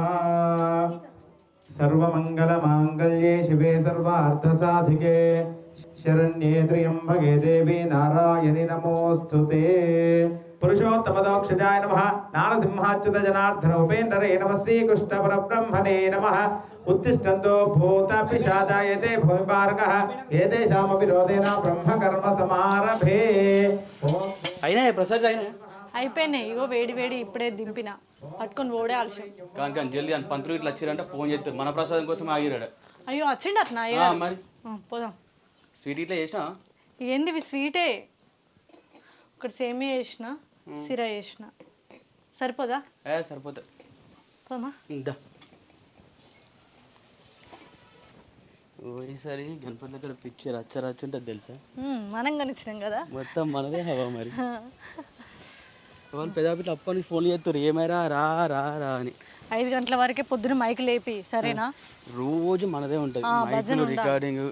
सर्वमंगलमांगल्ये शिवे सर्वार्थसाधिके शरण्ये त्र्यंबके देवी नारायणि नमोस्तुते। पुरुषोत्तमदोक्षजाय नमः। नारसिंहाच्युत जनार्दन उपेन्द्रे नमः। श्रीकृष्ण परब्रह्मणे नमः। उत्तिष्ठन्तो भूतपिशाचायते भूमिपारकः एतेषामपि रोदेन ब्रह्मकर्म समारभे। అయినా ప్రసాద్ అయినా అయిపోయినాయి. ఇగో వేడి వేడి ఇప్పుడే దింపిన, పట్టుకొని ఓడే ఆలస్యం. కానీ జల్దీ అని పంతులు ఇట్లా వచ్చారంటే ఫోన్ చేస్తారు. మన ప్రసాదం కోసం ఆగిరాడు. అయ్యో వచ్చిండు అట్నా? మరి పోదాం. స్వీట్ ఇట్లా చేసినా? ఏంది ఇవి స్వీటే. ఒకటి సేమియా చేసిన, సిరా చేసిన. సరిపోదా? సరిపోతుంది. పోమా. ఇందా ఓసారి గణపతి దగ్గర పిచ్చి రచ్చరచ్చుంటుంది తెలుసా? మనం కనిచ్చినాం కదా, మొత్తం మనదే హవా. మరి వాళ్ళు పెద్దపిల్ల అప్పటి నుంచి ఫోన్ చేస్తారు ఏమైనా రా రా రా అని. 5 గంటల వరకే పొద్దున మైక్ లేపి సరేనా? రోజు మనదే ఉంటుంది మైక్ రికార్డింగ్.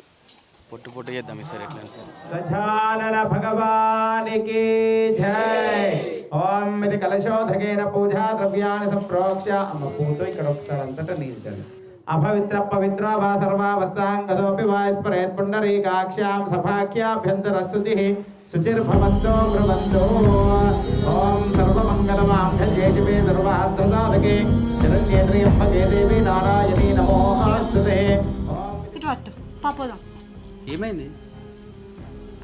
పొట్టు పొట్టు చేద్దాం ఈసారి ఎట్లా సార్. గజానన భగవానికి జై. ఓం ఇది కలశోధకేన పూజా ద్రవ్యాన్ని సంప్రోక్ష. అమ్మ పూతో ఇక్కడ ఒకసారి అంతటా నీళ్ళు. అపవిత్ర పవిత్ర వా సర్వావస్థాంగతోపి వా స్మరేత్ పుండరీకాక్ష్యాం సభాఖ్యాభ్యంతరస్తుతి శుచిర్భవంతో భ్రవంతో. ఓం సర్వమంగళమాంగళ్యే శివే సర్వార్థసాధకే శరణ్యే త్ర్యంబకే దేవి నారాయణి నమోస్తుతే. ఇటు పట్టు పాపోదాం. ఏమైంది?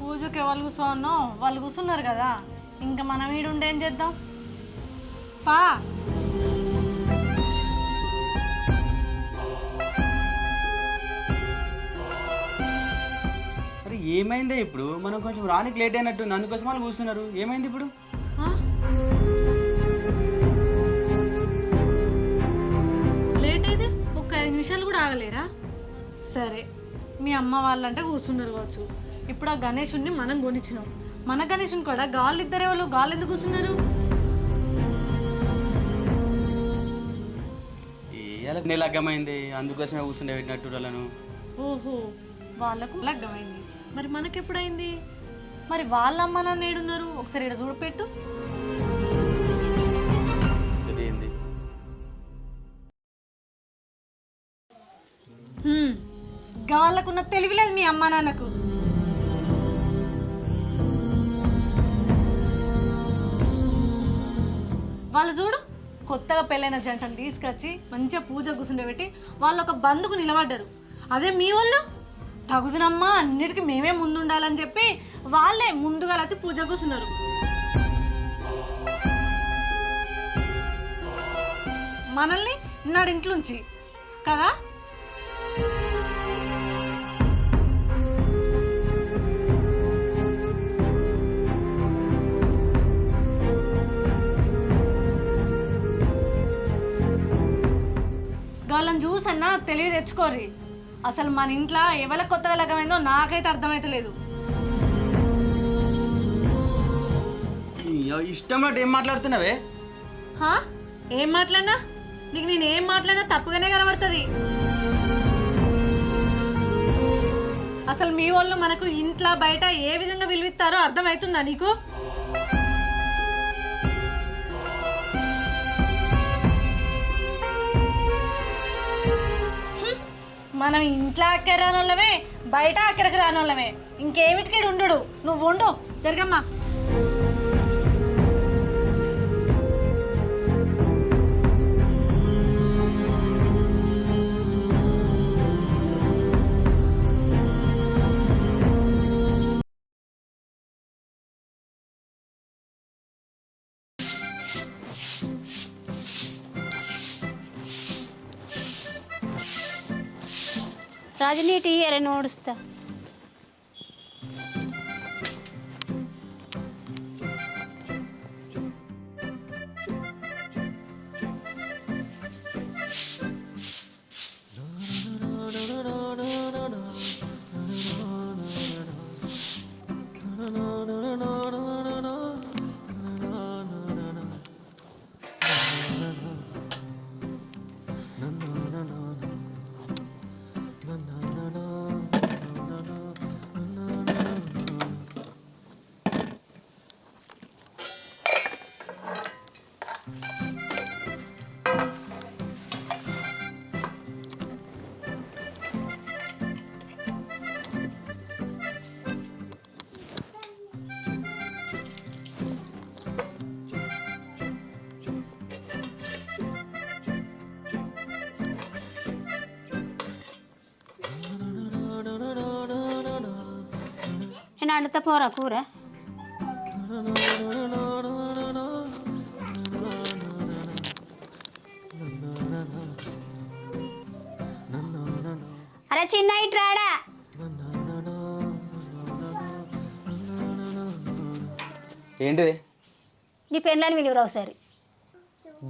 పూజకి వాళ్ళు కూర్చోన్నో, వాళ్ళు కూర్చున్నారు కదా, ఇంకా మనం ఈడుండి ఏం చేద్దాం? పా. అరే ఏమైందే ఇప్పుడు? మనం కొంచెం రానికి లేట్ అయినట్టుంది, అందుకోసం వాళ్ళు కూర్చున్నారు. ఏమైంది ఇప్పుడు? లేట్ అయితే ఒక 5 నిమిషాలు కూడా ఆగలేరా? సరే మీ అమ్మ వాళ్ళంటే కూర్చున్నారు కావచ్చు. ఇప్పుడు ఆ గణేషుని మనం కొనిచ్చినాం. మన గణేషుని కూడా గాళ్ళు ఇద్దరే వాళ్ళు గాళ్ళు ఎందుకు కూర్చున్నారు? ఏ లగ్గమైంది, అందుకోసమే కూర్చుండే పెట్టినట్టు వాళ్ళను. ఓహో వాళ్ళకు లగ్గమైంది, మరి మనకెప్పుడైంది? మరి వాళ్ళ అమ్మ నాన్న ఏడున్నారు? ఒకసారి ఇక్కడ చూడపెట్టు. వాళ్ళకున్న తెలివి లేదు మీ అమ్మ నాన్నకు. వాళ్ళు చూడు కొత్తగా పెళ్ళైన జంటను తీసుకొచ్చి మంచిగా పూజ కూర్చుండబెట్టి వాళ్ళు ఒక బంధుకు నిలబడ్డారు. అదే మీ వాళ్ళు తగుదనమ్మా అన్నిటికీ మేమే ముందుండాలని చెప్పి వాళ్ళే ముందుగా వచ్చి పూజ కూర్చున్నారు. మనల్ని నాడు ఇంట్లోంచి కదా. వాళ్ళని చూసన్నా తెలివి తెచ్చుకోర్రి. అసలు మన ఇంట్లో ఎవరి కొత్తగా లగ్గమైందో నాకైతే అర్థమైతలేదు. ఇష్టం ఏం మాట్లాడుతున్నావే? ఏం మాట్లాడినా నీకు నేను ఏం మాట్లాడినా తప్పుగానే కనబడుతుంది. అసలు మీ వాళ్ళు మనకు ఇంట్లో బయట ఏ విధంగా విలువిస్తారో అర్థమవుతుందా నీకు? మనం ఇంట్లో అక్కర రానోళ్ళమే, బయట అక్కడికి రానోళ్ళమే. ఇంకేమిటికి ఉండు, నువ్వు ఉండు. జరగమ్మా. రజనీ టీ నోడుస్తా. నేను అండుతా పోరా కూర. అరే చిన్న ఇట్రాడా. ఏంటిది? నీ పెళ్ళని విలువరా ఒకసారి.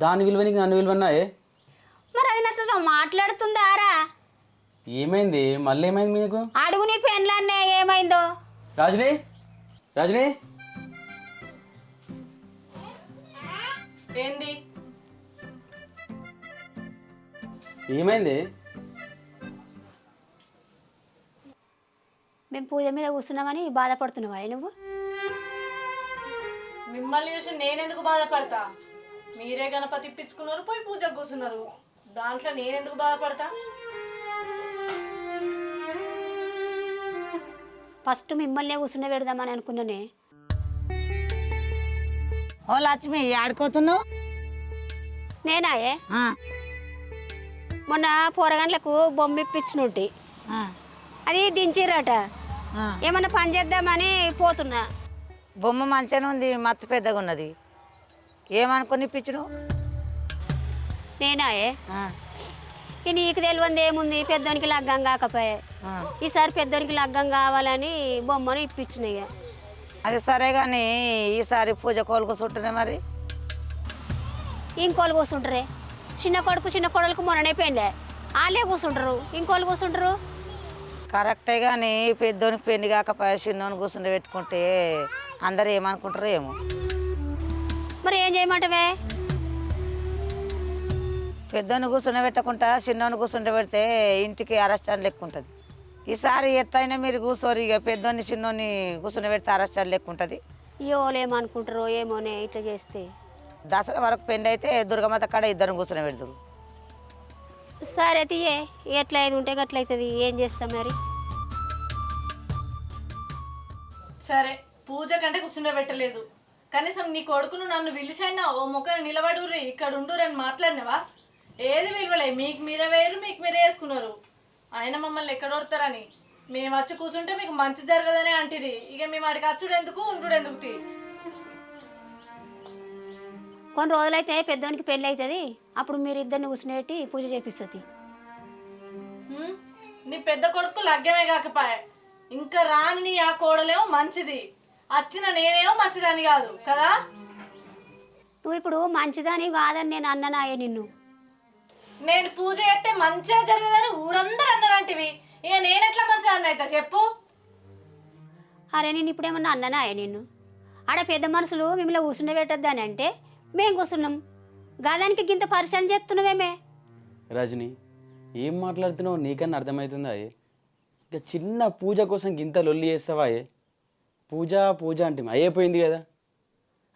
దాని విలువనికి నన్ను విలువన్నాయే. మరి అది నాతో మాట్లాడుతుందారా? ఏమైంది? మళ్ళీ ఏమైంది మీకు? అడుగు నీ పెళ్ళాన్నే ఏమైందో. రాజనీ, రాజనీ ఏంది? ఏమైంది? మేము పూజ మీద కూర్చున్నామని బాధపడుతున్నావా నువ్వు? మిమ్మల్ని చూసి నేనెందుకు బాధపడతా? మీరే గణపతి ఇప్పించుకున్నారు, పోయి పూజకు కూర్చున్నారు. దాంట్లో నేనెందుకు బాధపడతా? ఫస్ట్ మిమ్మల్ని కూర్చున్న పెడదామని అనుకున్నానే. ఓ లక్ష్మి ఆడుకోతున్నావు? నేనాయే మొన్న పోరగండ్లకు బొమ్మ ఇప్పించినట్టు అది దించిరట. ఏమన్నా పని చేద్దామని పోతున్నా. బొమ్మ మంచిగానే ఉంది, మత్తు పెద్దగా ఉన్నది. ఏమనుకుని ఇప్పించను? నేనాయే నీకు తెలియంది ఏముంది, పెద్దోనికి లగ్గం కాకపోయే. ఈసారి పెద్దోనికి లగ్గం కావాలని బొమ్మను ఇప్పించినాయి. అది సరే కానీ ఈసారి పూజ కోలు కూర్చుంటున్నాయి. మరి ఇంకోళ్ళు కూర్చుంటారే? చిన్న కొడుకు చిన్న కొడలకు మొన్ననే పెండే, వాళ్ళే కూర్చుంటారు. ఇంకోళ్ళు కూర్చుంటారు. కరెక్టే కానీ పెద్దోనికి పెళ్లి కాకపోయా చిన్నోని కూర్చుంటే పెట్టుకుంటే అందరు ఏమనుకుంటారు ఏమో. మరి ఏం చేయమంటావే? పెద్దోని కూర్చుంటే పెట్టకుండా చిన్నోని కూర్చుంటే పెడితే ఇంటికి అరెస్టాన్ లెక్క ఉంటుంది. ఈసారి ఎట్లయినా మీరు కూర్చోరు. ఇక పెద్దోని చిన్నోని కూర్చుంటే పెడితే అరెస్టాన్ లెక్క ఉంటుంది. వాళ్ళు ఏమనుకుంటారో ఏమోనే ఇట్లా చేస్తే. దసరా వరకు పెళ్ళి అయితే దుర్గమాత కాడ ఇద్దరు కూర్చుని పెడతారు. సరే తీయే, ఎట్లా అయితే ఉంటే గట్లయితుంది. ఏం చేస్తాం మరి? సరే, పూజ కంటే కూర్చుండే పెట్టలేదు. కనీసం నీ కొడుకును నన్ను పిలిచైనా ఓ మొక్కను నిలబడుర్రి, ఇక్కడ ఉండురు అని మాట్లాడినవా? ఏది విలువలే. మీకు మీరే వేరు, మీకు మీరే వేసుకున్నారు. ఆయన మమ్మల్ని ఎక్కడ కొడతారని మేము వచ్చి కూర్చుంటే మీకు మంచి జరగదనే అంటిరి. ఇక మేము అడిగి అచ్చుడు ఎందుకు, ఉండు ఎందుకు? తీ కొన్ని రోజులైతే పెద్దోనికి పెళ్ళి అవుతుంది. అప్పుడు మీరు ఇద్దరిని కూర్చునేటి పూజ చేపిస్తుంది. నీ పెద్ద కొడుకు లగ్గమే కాకపోయా, ఇంకా రాని నీ ఆ కోడలేమో మంచిది, వచ్చిన నేనేమో మంచిదని కాదు కదా. నువ్వు ఇప్పుడు మంచిదని కాదని నేను అన్ననాయే నిన్ను. నేను పూజ చేస్తే మంచిగా జరగదని ఊరందరూ అన్నారంటివి. ఇక నేనెట్లా మంచిదాన్ని అయితే చెప్పు. అరే నేను ఇప్పుడేమన్నా అన్ననాయే నిన్ను? ఆడ పెద్ద మనుషులు మిమ్మల్ని కూర్చుండే పెట్టద్దని అంటే మేము కూర్చున్నాం. గాదానికి గింత పరిచయం చేస్తున్నావేమే. రజని, ఏం మాట్లాడుతున్నావు? నీకన్నా అర్థమవుతుందా? ఇక చిన్న పూజ కోసం గింత లొల్లి చేస్తావా? పూజ పూజ అంటే అయిపోయింది కదా.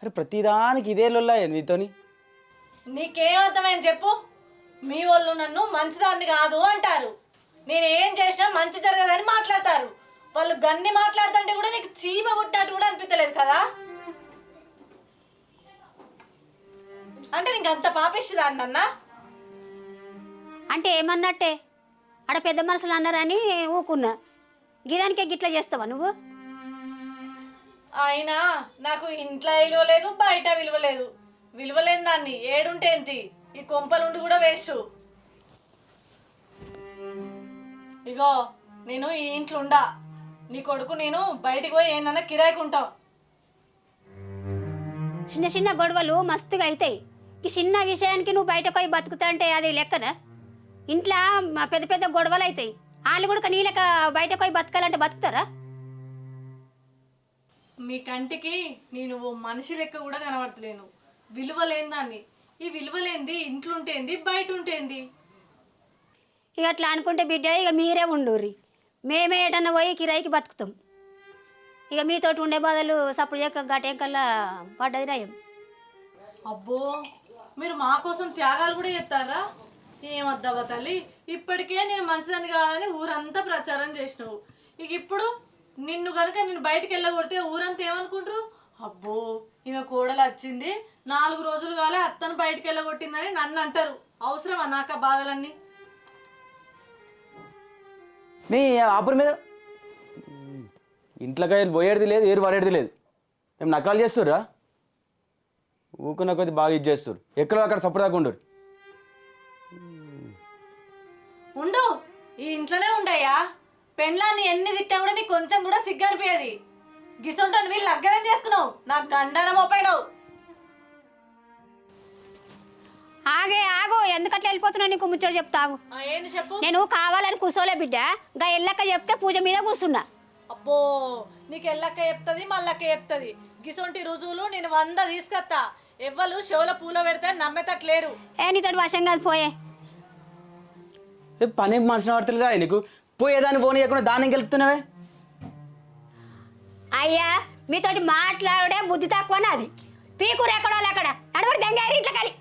అరే ప్రతిదానికి ఇదే లొల్లాయే నీతోని. నీకేం అర్థమైంది చెప్పు? మీ వాళ్ళు నన్ను మంచిదాన్ని కాదు అంటారు, నేను ఏం చేసినా మంచి జరగదని మాట్లాడతారు. వాళ్ళు గన్ని మాట్లాడుతుంటే కూడా నీకు చీమ కొట్టినట్టు కూడా అనిపించలేదు కదా? అంటే నీకు అంత పాపిస్తుందా అన్న? అంటే ఏమన్నట్టే, ఆడ పెద్ద మనుషులు అన్నారని ఊకున్నా, గిదానికే గిట్లా చేస్తావా నువ్వు? అయినా నాకు ఇంట్లో విలువ లేదు, బయట విలువ లేదు. విలువలేని దాన్ని ఏడుంటే ఏంటి, ఈ కొంపలుండి కూడా వేస్ట్. ఇగో నేను ఈ ఇంట్లో ఉండా, నీ కొడుకు నేను బయటికి పోయి ఏమన్నా కిరాయికి ఉంటాం. చిన్న చిన్న గొడవలు మస్తుగా అవుతాయి. ఈ చిన్న విషయానికి నువ్వు బయటకు పోయి బతుకుతా అంటే అది లెక్కన? ఇంట్లో పెద్ద పెద్ద గొడవలు అవుతాయి, వాళ్ళు కూడా నీ లెక్క బయటకు పోయి బతకాలంటే బతుకుతారా? మీ కంటికి నేను ఓ మనిషి లెక్క కూడా కనబడతలేను, విలువ లేని దాన్ని. ఈ విలువ లేనిది ఇంట్లో ఉంటేంది, బయట ఉంటేంది? ఇక అట్లా అనుకుంటే బిడ్డ ఇక మీరే ఉండుర్రి, మేమే ఏటన్నా పోయి కిరాయికి బతుకుతాం. ఇక మీతోటి ఉండే బదులు సప్పుడు చేయక గటేంకల్లా పడ్డది నయం. అబ్బో, మీరు మా కోసం త్యాగాలు కూడా చేస్తారా? ఏమద్దావా తల్లి, ఇప్పటికే నేను మంచిదాన్ని కాదని ఊరంతా ప్రచారం చేసినావు. ఇక ఇప్పుడు నిన్ను కనుక నేను బయటికి వెళ్ళగొడితే ఊరంతా ఏమనుకుంటారు? అబ్బో ఈమె కోడలు వచ్చింది, 4 రోజులు కాలే అత్తను బయటికి వెళ్ళగొట్టిందని నన్ను అంటారు. అవసరమా నాకు ఆ బాధలన్నీ? నీ ఆపురి మీద ఇంట్లోకి పోయేది లేదు, ఏరు పడేది లేదు. మేము నకరాలు చేస్తుర్రా? ఊకున్న కొద్ది బాగా ఇది చేస్తారు, ఎక్కడో అక్కడ సపోర్ట్ ఉండరు. ఉండు, ఈ ఇంట్లోనే ఉండయ్యా. పెళ్ళాన్ని ఎన్ని తిట్టా కూడా నీకు కొంచెం కూడా సిగ్గు అనిపించేది. గిసుంటాను వీళ్ళు లగ్గమేం చేసుకున్నావు, నాకు గండానం మోపైనావు. ఆగే ఆగు, ఎందుకట్లా వెళ్ళిపోతున్నావు? నీకు ముచ్చట చెప్తా ఆగు. ఏంటి చెప్పు? నేను కావాలని కూర్చోలే బిడ్డ, గా ఎల్లక్క చెప్తే పూజ మీద కూర్చున్నా. అబ్బో, నీకు ఎల్లక్క చెప్తుంది, మల్లక్క చెప్తుంది. గిసొంటి రుజువులు నేను 100 తీసుకొస్తా. ఎవ్వరు షోల పూల పెడితే నమ్మేటట్లేరు. నీతోటి వశం కాదు, పోయే. పని మనిషిని పడతలేదా నీకు? పోయేదాన్ని పోనీయకుండా దాన్ని గెలుపుతున్నావే. అయ్యా మీతోటి మాట్లాడే బుద్ధి తక్కువ నాది. పీకూరు ఎక్కడో అక్కడ నడవరు దెంగారి ఇంట్లో కాలి.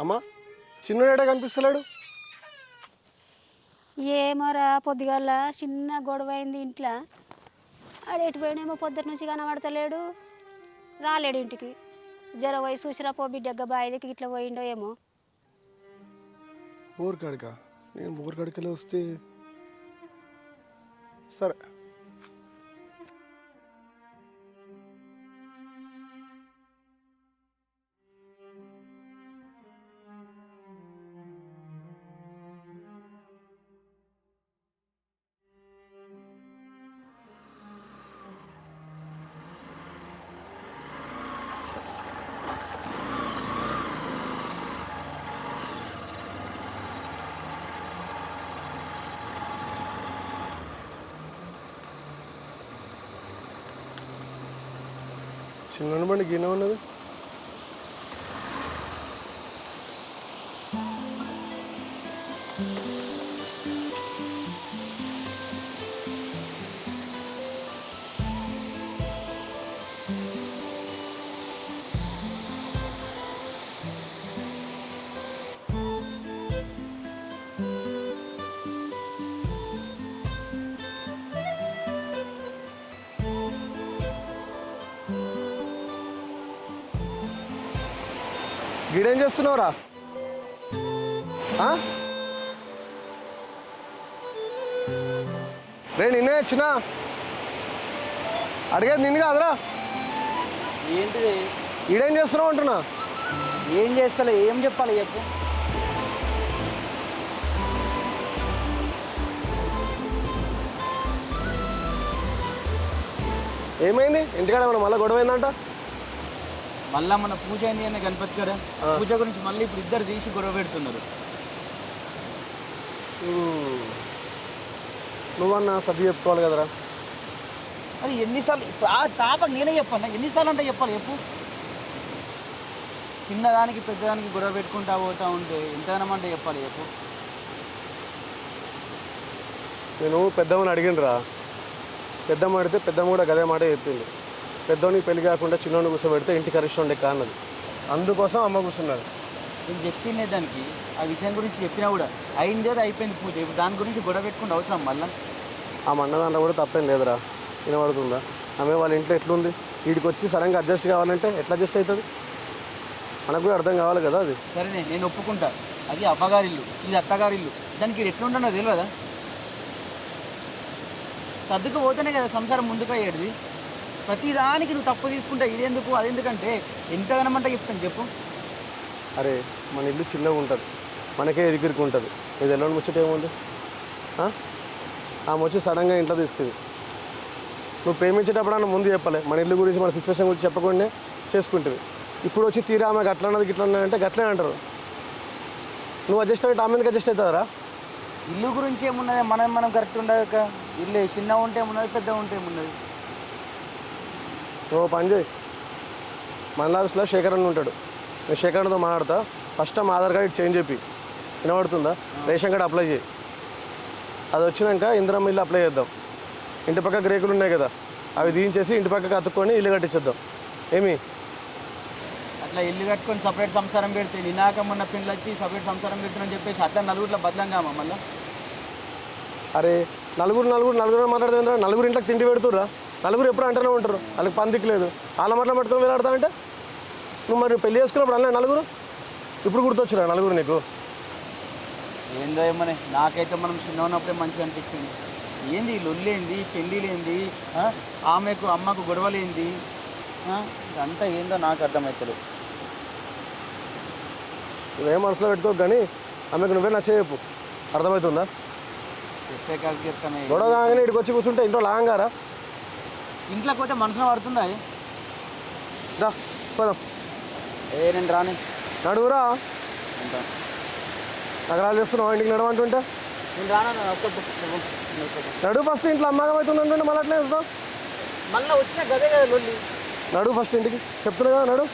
అమ్మా చిన్నోడేట కనిపిస్తలేడు? ఏమోరా, పొద్దుగాల చిన్న గొడవ అయింది ఇంట్లో. ఆడేటి పోయినేమో పొద్దుట నుంచి కనబడతలేడు, రాలేడు ఇంటికి. జర పోయి చూసిరా పో బిడ్డగ్గ బాయిదికి ఇట్లా పోయిండో ఏమో. ఊరికాడికా? నేను ఊరికాడికెళ్ళి వస్తే సరే. చిన్న బండి గిన్నె ఉన్నది. గిడేం చేస్తున్నావురా? రే నిన్నే చిన్న అడిగేది నిన్ను కాదురా. ఏంటిది? ఈడేం చేస్తున్నావు అంటున్నా. ఏం చేస్తలే, ఏం చెప్పాలి చెప్పు. ఏమైంది? ఇంటికాడ ఏమన్నా మళ్ళీ గొడవ అయిందంట? మళ్ళా మన పూజ అయింది అన్న గణపతి గారు, పూజ గురించి మళ్ళీ ఇప్పుడు ఇద్దరు తీసి గొడవ పెడుతున్నారు. నువ్వన్నా సర్ది చెప్పుకోవాలి కదరా. అది ఎన్నిసార్లు ఆ తాపకు నేనే చెప్పాను, ఎన్నిసార్లు అంటే చెప్పాలి చెప్పు. చిన్నదానికి పెద్దదానికి గొడవ పెట్టుకుంటా పోతా ఉంటే ఎంతగానమంటే చెప్పాలి చెప్పు. నేను పెద్దమ్మని అడిగినరా, పెద్దమ్మ అడిగితే పెద్దమ్మ కూడా గదే మాట చెప్పింది. పెద్దోనికి పెళ్లి కాకుండా చిన్నోని కూర్చోబెడితే ఇంటికి అరిష్టం ఉండే కాన్నది, అందుకోసం అమ్మ కూర్చున్నది. నేను చెప్పిందే దానికి ఆ విషయం గురించి చెప్పినా కూడా అయింది అది అయిపోయింది పూజ. ఇప్పుడు దాని గురించి గొడవ పెట్టుకుంటే అవసరం మళ్ళీ. ఆ మన్న దాంట్లో కూడా తప్పేం లేదురా, వినబడుతుందా? ఆమె వాళ్ళ ఇంట్లో ఎట్లుంది, వీడికి వచ్చి సడన్గా అడ్జస్ట్ కావాలంటే ఎట్లా అడ్జస్ట్ అవుతుంది? మనకు కూడా అర్థం కావాలి కదా. అది సరే నేను ఒప్పుకుంటా, అది అవ్వగారిల్లు ఇది అత్తగారిల్లు, దానికి ఎట్లుంటానో తెలియదా? సర్దుకు పోతేనే కదా సంసారం ముందుకు అయ్యేది. ప్రతిదానికి నువ్వు తప్పు తీసుకుంటా, ఇదెందుకు అదెందుకంటే ఎంతగానమంటే చెప్తాను చెప్పు. అరే మన ఇల్లు చిన్నగా ఉంటుంది, మనకే ఇరికిరికి ఉంటుంది. ఇది ఎలా ముచ్చట ఏముంది? ఆమె వచ్చి సడన్గా ఇంట్లో తీస్తుంది. నువ్వు ప్రేమించేటప్పుడు అన్న ముందు చెప్పలే, మన ఇల్లు గురించి మన సిచ్యువేషన్ గురించి చెప్పకుండా చేసుకుంటుంది. ఇప్పుడు వచ్చి తీరా ఆమె గట్ల అన్నది గిట్ల అన్నది అంటే గట్లే అంటారు. నువ్వు అడ్జస్ట్ అయితే ఆమె ఎందుకు అడ్జస్ట్ అవుతుందా? ఇల్లు గురించి ఏమున్నది, మనం కరెక్ట్ ఉండక ఇల్లు చిన్న ఉంటే ఏమున్నది, పెద్ద ఉంటే ఏమున్నది. నువ్వు పని చేయి, మన ఆఫీస్లో శేఖర్ అన్న ఉంటాడు, నేను శేఖర్ అన్నతో మాట్లాడతా. First time Aadhaar card change చెప్పి, వినబడుతుందా? రేషన్ కార్డు అప్లై చేయి. అది వచ్చినాక ఇందిరమ్మ ఇల్లు అప్లై చేద్దాం. ఇంటి పక్కకు రేకులు ఉన్నాయి కదా, అవి తీయించేసి ఇంటి పక్కకు అతుక్కొని ఇల్లు కట్టించేద్దాం. ఏమి అట్లా ఇల్లు కట్టుకొని సపరేట్ సంసారం పెడితే నినాక మొన్న పిల్లలు వచ్చి సపరేట్ సంసారం పెడుతుందని చెప్పేసి అట్లా నలుగురిలో బదలంగామా మళ్ళీ. అరే నలుగురు మాట్లాడుతుందా? నలుగురు ఇంట్లోకి తిండి పెడుతురా, నలుగురు ఎప్పుడు అంటూనే ఉంటారు, వాళ్ళకి పందికి లేదు. వాళ్ళ మాటలు పట్టుకొని వెళ్ళాడతా అంటే నువ్వు మరి పెళ్లి చేసుకున్నప్పుడు అలా నలుగురు ఇప్పుడు గుర్తొచ్చురా నలుగురు నీకు? ఏందో ఏమని నాకైతే మనం చిన్న ఉన్నప్పుడే మంచిగా అనిపించింది. ఏంది లొల్లేంది, పెళ్ళిలేంది, ఆమెకు అమ్మకు గొడవలేంది, ఇదంతా ఏందో నాకు అర్థమవుతుంది. నువ్వేం మనసులో పెట్టుకోకు కానీ ఆమెకు నువ్వే నచ్చేయపు, అర్థమవుతుందా? చెప్పే కాదు చెప్తాను. గొడవ కాగానే ఇక్కడికి వచ్చి కూర్చుంటే ఇంట్లో లాగారా? ఇంట్లోకి పోతే మనసులో పడుతుందా? దా పోదాం. నేను రాని నడువురా, నగరాలు చేస్తున్నావు ఇంటికి నడవంటుంటే. నేను రానా నడు ఫస్ట్, ఇంట్లో అమ్మాగం అవుతుంది అంటుంటే మళ్ళీ అట్లే వస్తావు. మళ్ళీ వచ్చిన గదే కదా లొల్లి. నడు ఫస్ట్ ఇంటికి చెప్తున్నా కదా, నడు.